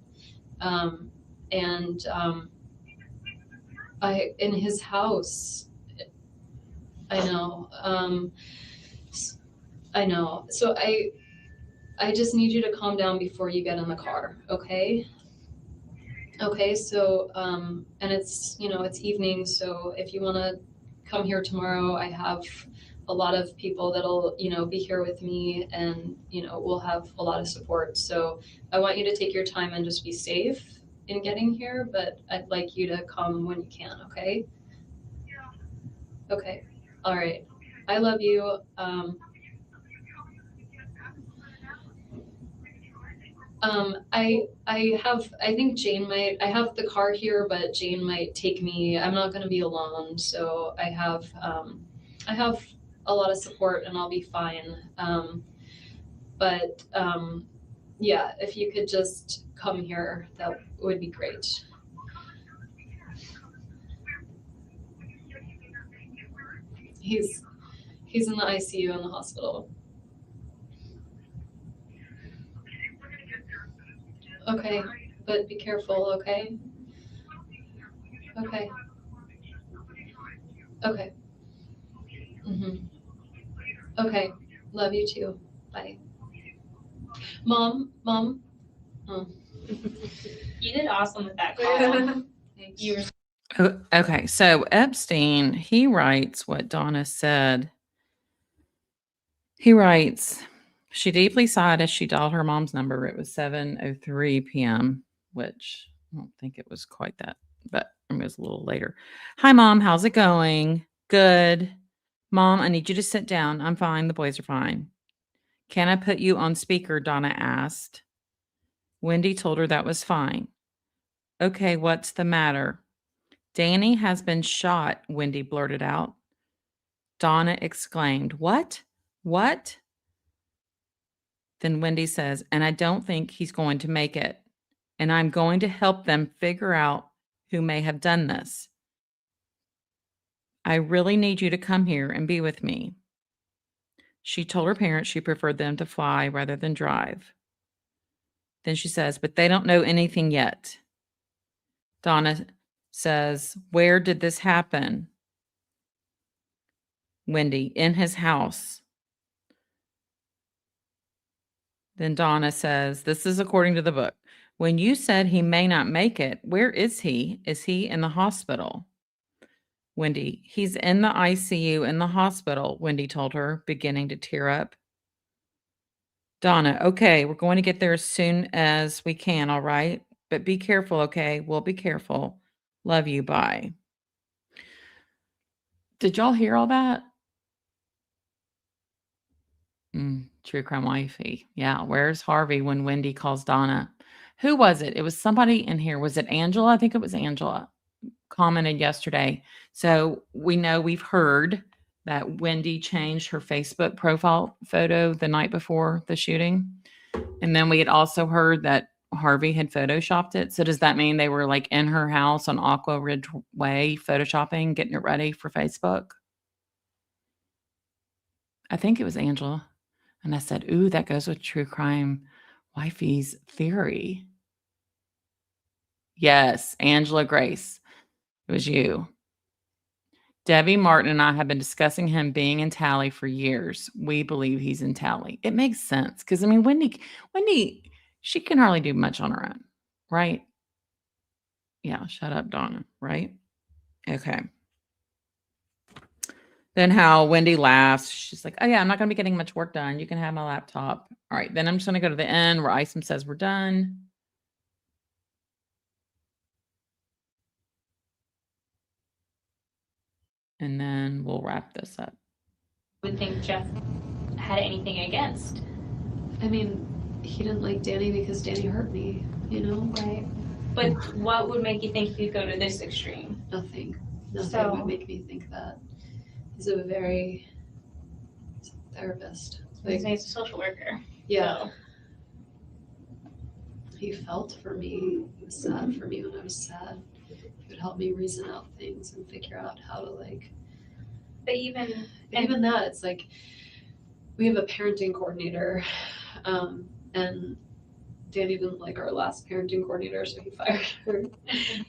In his house, I know. So I just need you to calm down before you get in the car, okay? Okay, so, and it's, you know, it's evening, so if you want to come here tomorrow, I have a lot of people that'll, you know, be here with me, and, you know, we'll have a lot of support. So I want you to take your time and just be safe in getting here, but I'd like you to come when you can, okay? Okay, all right. I love you. I think Jane might, I have the car here, but Jane might take me. I'm not gonna be alone, so I have a lot of support and I'll be fine. But yeah, if you could just come here, that would be great. He's in the ICU in the hospital. Okay, but be careful, okay? Okay. Okay. Okay. Love you too. Bye. Mom. Oh. You did awesome with that call. You were Okay, so Epstein, he writes what Donna said. He writes, she deeply sighed as she dialed her mom's number. It was 7:03 p.m., which I don't think it was quite that, but it was a little later. Hi, Mom. How's it going? Good. Mom, I need you to sit down. I'm fine. The boys are fine. Can I put you on speaker? Donna asked. Wendy told her that was fine. Okay, what's the matter? Danny has been shot, Wendy blurted out. Donna exclaimed, What? What? Then Wendy says, and I don't think he's going to make it. And I'm going to help them figure out who may have done this. I really need you to come here and be with me. She told her parents she preferred them to fly rather than drive. Then she says, but they don't know anything yet. Donna says, where did this happen? Wendy, in his house. Then Donna says, this is according to the book. When you said he may not make it, where is he? Is he in the hospital? Wendy, he's in the ICU in the hospital, Wendy told her, beginning to tear up. Donna, okay, we're going to get there as soon as we can, all right? But be careful, okay? We'll be careful. Love you, bye. Did y'all hear all that? True crime wifey. Yeah, where's Harvey when Wendy calls Donna? Who was it? It was somebody in here. Was it Angela? I think it was Angela. Commented yesterday. So we know, we've heard that Wendy changed her Facebook profile photo the night before the shooting. And then we had also heard that Harvey had photoshopped it. So does that mean they were like in her house on Aqua Ridge Way, photoshopping, getting it ready for Facebook? I think it was Angela. And I said, ooh, that goes with true crime wifey's theory. Yes, Angela Grace. It was you. Debbie Martin and I have been discussing him being in Tally for years. We believe he's in Tally. It makes sense because, I mean, Wendy, she can hardly do much on her own, right? Yeah, shut up, Donna, right? Okay. Then how Wendy laughs. She's like, oh, yeah, I'm not going to be getting much work done. You can have my laptop. All right, then I'm just going to go to the end where Isom says we're done. And then we'll wrap this up. would think Jeff had anything against. I mean, he didn't like Danny because Danny hurt me, you know? Right. But what would make you think he'd go to this extreme? Nothing So- would make me think that. He's a therapist. He's a social worker. Yeah. So. He felt for me. He was sad for me when I was sad. He would help me reason out things and figure out how to But even that, it's like we have a parenting coordinator, and Danny didn't like our last parenting coordinator, so he fired her.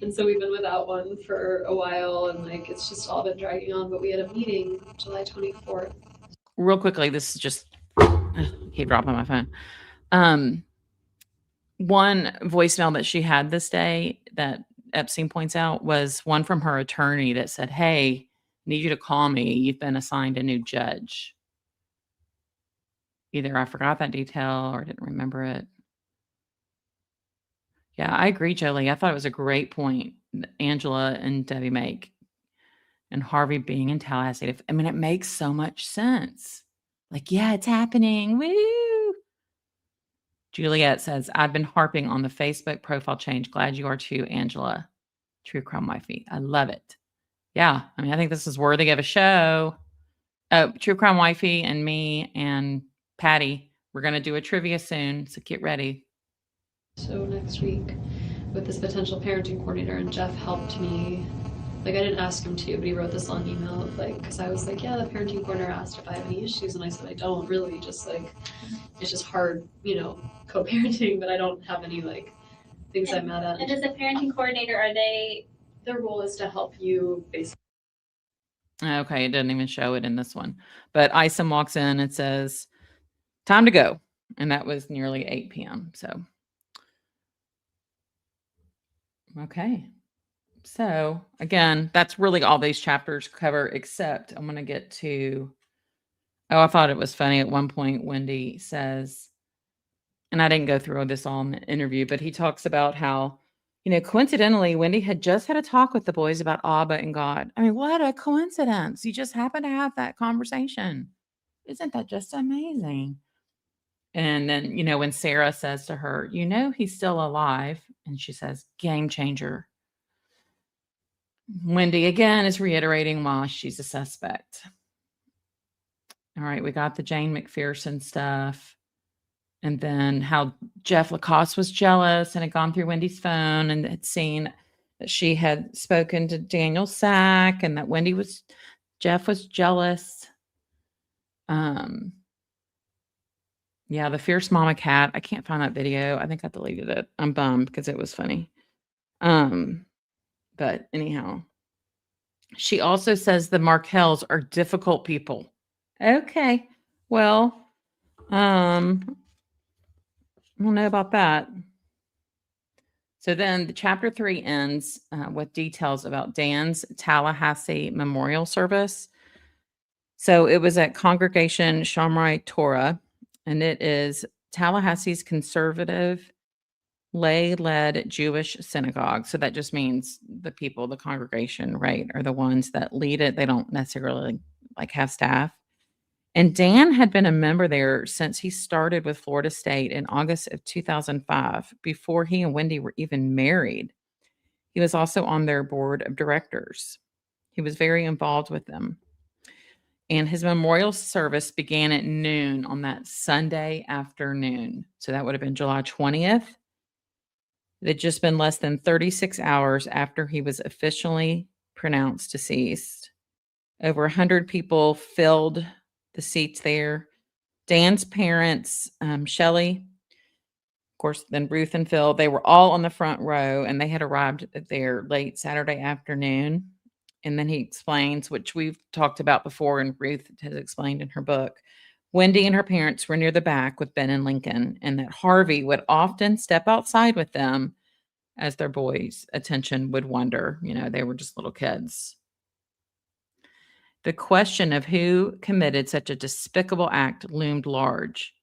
And so we've been without one for a while, and like it's just all been dragging on. But we had a meeting July 24th. Real quickly, this is just keep dropping my phone. One voicemail that she had this day that Epstein points out was one from her attorney that said, "Hey, need you to call me. You've been assigned a new judge." Either I forgot that detail or didn't remember it. Yeah, I agree, Jolie. I thought it was a great point that Angela and Debbie make, and Harvey being in Tallahassee. I mean, it makes so much sense. Like, yeah, it's happening. Woo! Juliet says, "I've been harping on the Facebook profile change. Glad you are too, Angela. True crime wifey. I love it." Yeah, I mean, I think this is worthy of a show. True crime wifey and me and Patty, we're going to do a trivia soon, so get ready. So next week with this potential parenting coordinator, and Jeff helped me. Like, I didn't ask him to, but he wrote this long email of like, because I was like, yeah, the parenting coordinator asked if I have any issues, and I said I don't really, just like, it's just hard, co-parenting, but I don't have any like things I'm mad at. And as a parenting coordinator, their role is to help you basically. Okay, it doesn't even show it in this one. But Isom walks in and says, "Time to go." And that was nearly 8 p.m. So, okay. So, again, that's really all these chapters cover, except I'm going to get to, I thought it was funny. At one point, Wendy says, and I didn't go through this all in the interview, but he talks about how, coincidentally, Wendy had just had a talk with the boys about Abba and God. I mean, what a coincidence. You just happen to have that conversation. Isn't that just amazing? And then, when Sarah says to her, he's still alive. And she says, game changer. Wendy again is reiterating why she's a suspect. All right, we got the Jane McPherson stuff. And then how Jeff Lacoste was jealous and had gone through Wendy's phone and had seen that she had spoken to Daniel Sack and that Jeff was jealous. Yeah, the fierce mama cat. I can't find that video. I think I deleted it. I'm bummed because it was funny. But anyhow, she also says the Markels are difficult people. Okay, well, I don't know about that. So then the chapter 3 ends with details about Dan's Tallahassee memorial service. So it was at Congregation Shamrai Torah, and it is Tallahassee's conservative lay-led Jewish synagogue. So that just means the people, the congregation, right, are the ones that lead it. They don't necessarily have staff. And Dan had been a member there since he started with Florida State in August of 2005, before he and Wendy were even married. He was also on their board of directors. He was very involved with them. And his memorial service began at noon on that Sunday afternoon. So that would have been July 20th. It had just been less than 36 hours after he was officially pronounced deceased. Over 100 people filled the seats there. Dan's parents, Shelley, of course, then Ruth and Phil, they were all on the front row, and they had arrived there late Saturday afternoon. And then he explains, which we've talked about before, and Ruth has explained in her book, Wendy and her parents were near the back with Ben and Lincoln, and that Harvey would often step outside with them as their boys' attention would wander. They were just little kids. The question of who committed such a despicable act loomed large,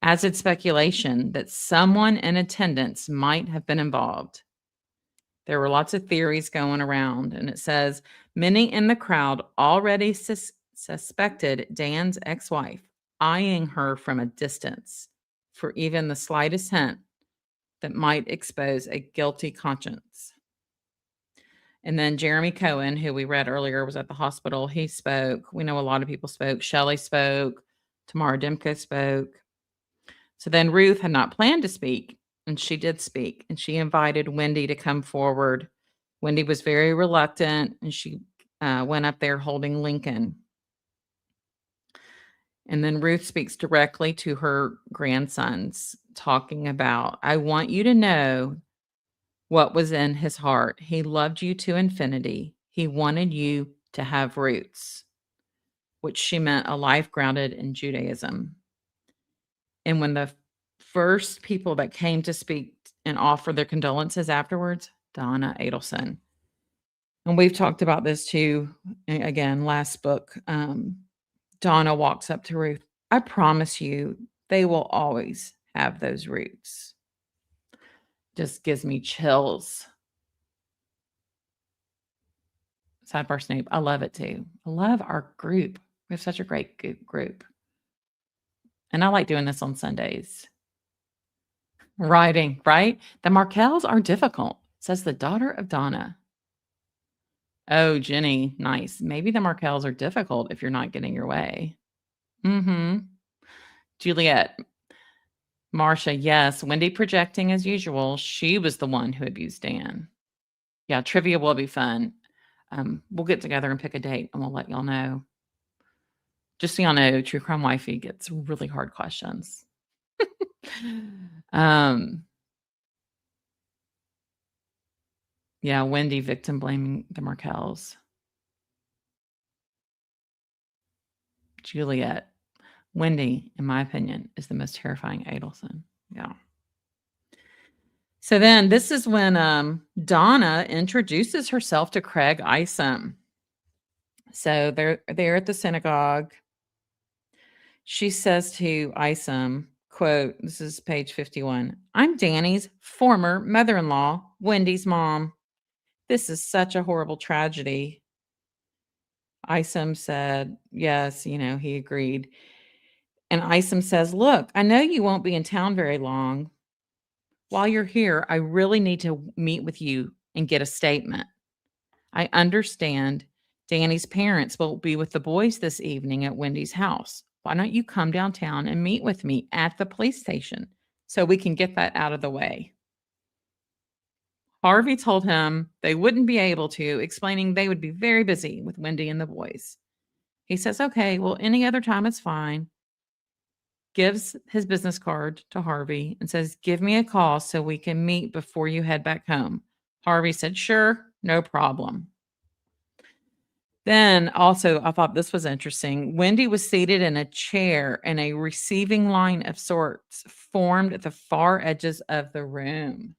as did speculation that someone in attendance might have been involved. There were lots of theories going around, and it says many in the crowd already suspected Dan's ex-wife, eyeing her from a distance for even the slightest hint that might expose a guilty conscience. And then Jeremy Cohen, who we read earlier, was at the hospital. He spoke. We know a lot of people spoke. Shelley spoke. Tamara Demko spoke. So then Ruth had not planned to speak, and she did speak, and she invited Wendy to come forward. Wendy was very reluctant, and she went up there holding Lincoln. And then Ruth speaks directly to her grandsons, talking about, I want you to know what was in his heart. He loved you to infinity. He wanted you to have roots, which she meant a life grounded in Judaism. And when the first people that came to speak and offer their condolences afterwards, Donna Adelson. And we've talked about this too, again, last book. Donna walks up to Ruth. I promise you, they will always have those roots. Just gives me chills. Sidebar Snape. I love it too. I love our group. We have such a great group. And I like doing this on Sundays. Writing, right? The Markels are difficult, says the daughter of Donna. Oh, Jenny, nice. Maybe the Markels are difficult if you're not getting your way. Mm-hmm. Juliet. Marcia, yes. Wendy projecting as usual. She was the one who abused Dan. Yeah, trivia will be fun. We'll get together and pick a date and we'll let y'all know. Just so y'all know, True Crime Wifey gets really hard questions. Yeah, Wendy victim blaming the Markels. Juliet. Wendy, in my opinion, is the most terrifying Adelson. Yeah. So then this is when Donna introduces herself to Craig Isom. So they're at the synagogue. She says to Isom, quote, this is page 51, I'm Danny's former mother-in-law, Wendy's mom. This is such a horrible tragedy. Isom said, yes, he agreed. And Isom says, look, I know you won't be in town very long. While you're here, I really need to meet with you and get a statement. I understand Danny's parents will be with the boys this evening at Wendy's house. Why don't you come downtown and meet with me at the police station so we can get that out of the way? Harvey told him they wouldn't be able to, explaining they would be very busy with Wendy and the boys. He says, okay, well, any other time is fine. Gives his business card to Harvey and says, give me a call so we can meet before you head back home. Harvey said, sure, no problem. Then also, I thought this was interesting. Wendy was seated in a chair and a receiving line of sorts formed at the far edges of the room.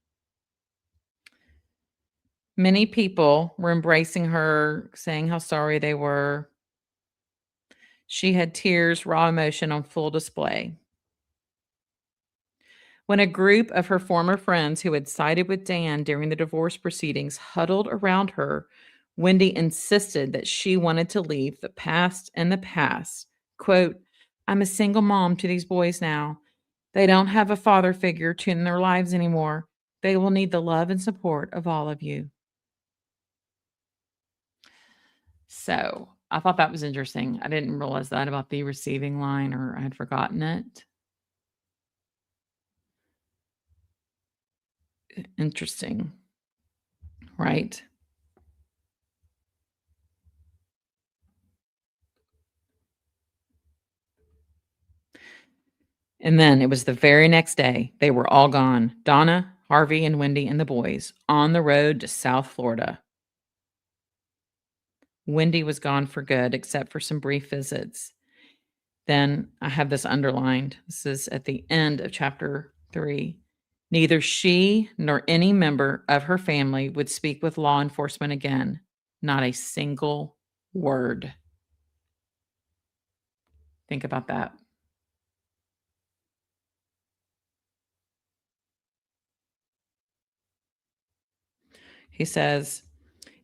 Many people were embracing her, saying how sorry they were. She had tears, raw emotion on full display. When a group of her former friends who had sided with Dan during the divorce proceedings huddled around her, Wendy insisted that she wanted to leave the past in the past. Quote, I'm a single mom to these boys now. They don't have a father figure in their lives anymore. They will need the love and support of all of you. So I thought that was interesting. I didn't realize that about the receiving line, or I had forgotten it. Interesting, right? And then it was the very next day. They were all gone. Donna, Harvey, and Wendy and the boys on the road to South Florida. Wendy was gone for good, except for some brief visits. Then I have this underlined. This is at the end of chapter 3. Neither she nor any member of her family would speak with law enforcement again. Not a single word. Think about that. He says,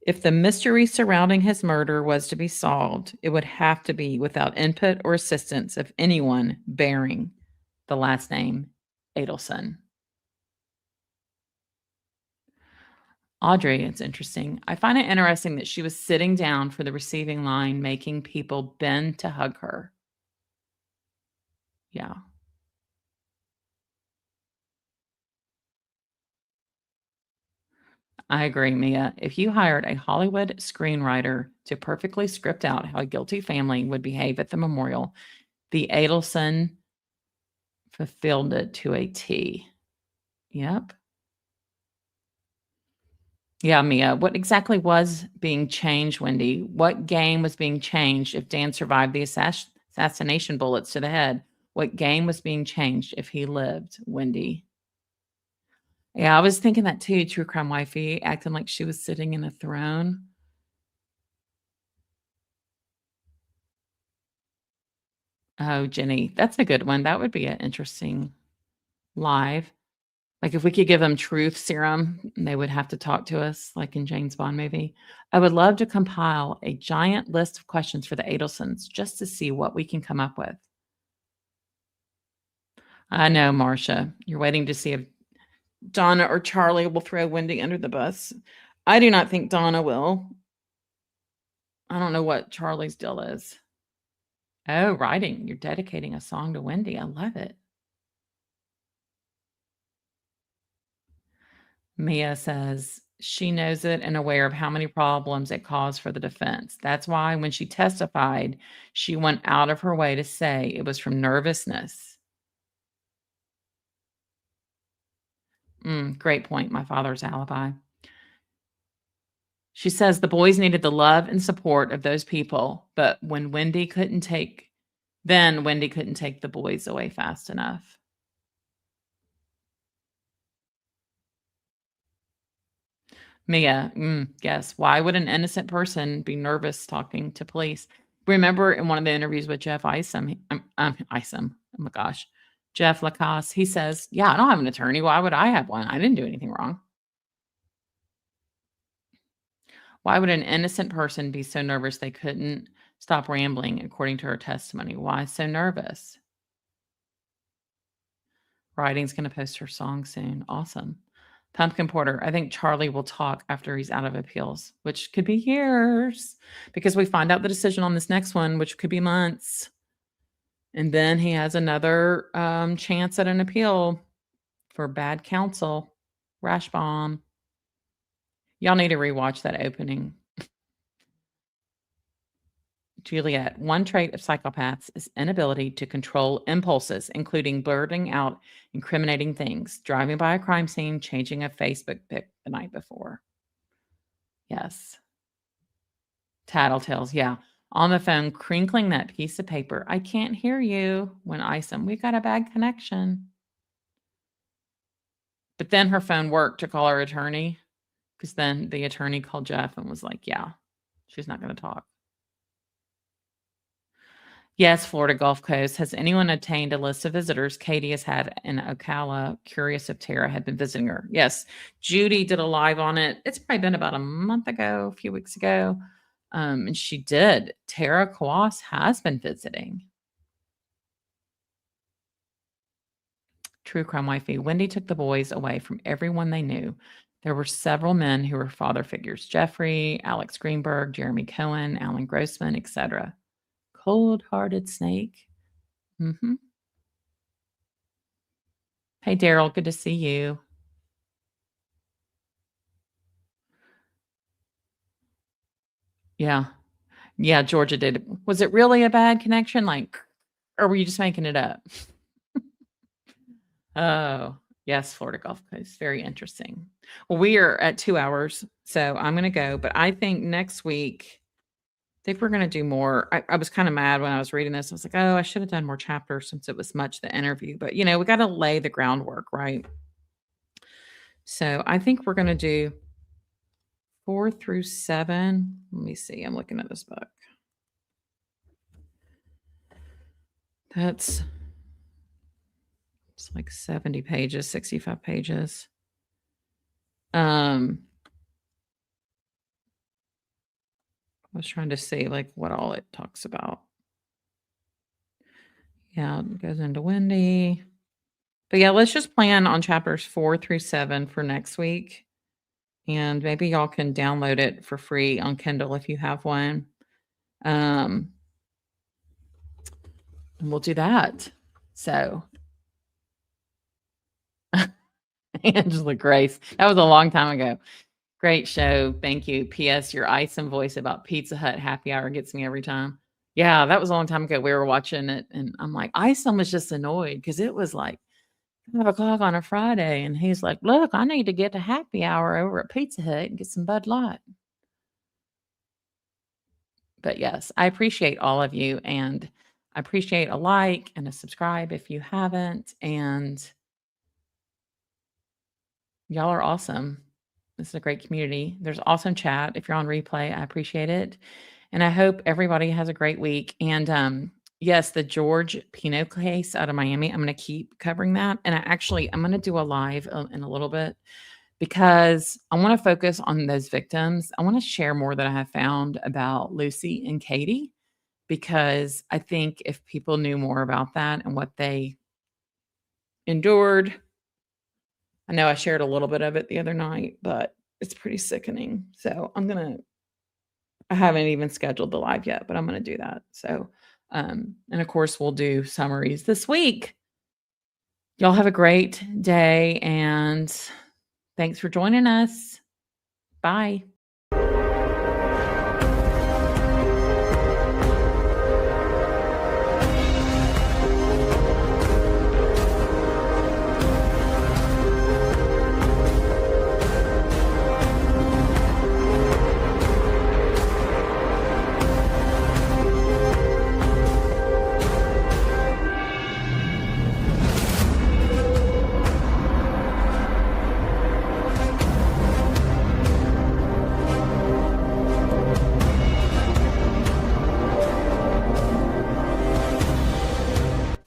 if the mystery surrounding his murder was to be solved, it would have to be without input or assistance of anyone bearing the last name Adelson. Audrey, it's interesting. I find it interesting that she was sitting down for the receiving line, making people bend to hug her. Yeah. I agree, Mia. If you hired a Hollywood screenwriter to perfectly script out how a guilty family would behave at the memorial, the Adelson fulfilled it to a T. Yep. Yeah, Mia, what exactly was being changed, Wendy? What game was being changed if Dan survived the assassination bullets to the head? What game was being changed if he lived, Wendy? Yeah, I was thinking that too, true crime wifey, acting like she was sitting in a throne. Oh, Jenny, that's a good one. That would be an interesting live. Like if we could give them truth serum, they would have to talk to us like in James Bond movie. I would love to compile a giant list of questions for the Adelsons just to see what we can come up with. I know, Marcia. You're waiting to see if Donna or Charlie will throw Wendy under the bus. I do not think Donna will. I don't know what Charlie's deal is. Oh, writing. You're dedicating a song to Wendy. I love it. Mia says she knows it and aware of how many problems it caused for the defense. That's why when she testified, she went out of her way to say it was from nervousness. Great point. My father's alibi. She says the boys needed the love and support of those people, but when Wendy couldn't take the boys away fast enough. Mia, yes. Why would an innocent person be nervous talking to police? Remember in one of the interviews with Jeff Isom, Isom, oh my gosh, Jeff Lacasse, he says, yeah, I don't have an attorney. Why would I have one? I didn't do anything wrong. Why would an innocent person be so nervous they couldn't stop rambling, according to her testimony? Why so nervous? Writing's going to post her song soon. Awesome. Pumpkin Porter, I think Charlie will talk after he's out of appeals, which could be years because we find out the decision on this next one, which could be months. And then he has another chance at an appeal for bad counsel. Rash bomb. Y'all need to rewatch that opening. Juliet, one trait of psychopaths is inability to control impulses, including blurting out incriminating things, driving by a crime scene, changing a Facebook pic the night before. Yes. Tattletales, yeah. On the phone, crinkling that piece of paper. I can't hear you. When Isom, we got a bad connection. But then her phone worked to call her attorney, because then the attorney called Jeff and was like, yeah, she's not going to talk. Yes, Florida Gulf Coast. Has anyone obtained a list of visitors Katie has had in Ocala? Curious if Tara had been visiting her. Yes, Judy did a live on it. It's probably been about a month ago, a few weeks ago. And she did. Tara Kwas has been visiting. True crime wifey. Wendy took the boys away from everyone they knew. There were several men who were father figures. Jeffrey, Alex Greenberg, Jeremy Cohen, Alan Grossman, etc. Cold-hearted snake. Hey, Daryl, good to see you. Yeah. Yeah, Georgia did. Was it really a bad connection? Like, or were you just making it up? Oh, yes, Florida Gulf Coast. Very interesting. Well, we are at 2 hours, so I'm going to go. But I think next week, I think we're going to do more. I was kind of mad when I was reading this. I was like, oh, I should have done more chapters since it was much the interview. But, you know, we got to lay the groundwork, right? So I think we're going to do 4 through 7. Let me see. I'm looking at this book. It's like 70 pages, 65 pages. I was trying to see like what all it talks about. Yeah, it goes into Wendy. But yeah, let's just plan on chapters 4 through 7 for next week. And maybe y'all can download it for free on Kindle if you have one. And we'll do that. So Angela Grace. That was a long time ago. Great show. Thank you. P.S. Your Isom voice about Pizza Hut happy hour gets me every time. Yeah, that was a long time ago. We were watching it, and I'm like, Isom was just annoyed because it was like 5 o'clock on a Friday, and he's like, look, I need to get to happy hour over at Pizza Hut and get some Bud Light. But yes, I appreciate all of you, and I appreciate a like and a subscribe if you haven't. And y'all are awesome. This is a great community. There's awesome chat. If you're on replay, I appreciate it. And I hope everybody has a great week. And yes, the George Pino case out of Miami, I'm going to keep covering that. And I'm going to do a live in a little bit because I want to focus on those victims. I want to share more that I have found about Lucy and Katie, because I think if people knew more about that and what they endured. I know I shared a little bit of it the other night, but it's pretty sickening. So I haven't even scheduled the live yet, but I'm going to do that. So, and of course we'll do summaries this week. Y'all have a great day and thanks for joining us. Bye.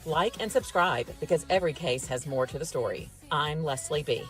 Like and subscribe because every case has more to the story. I'm Leslie B.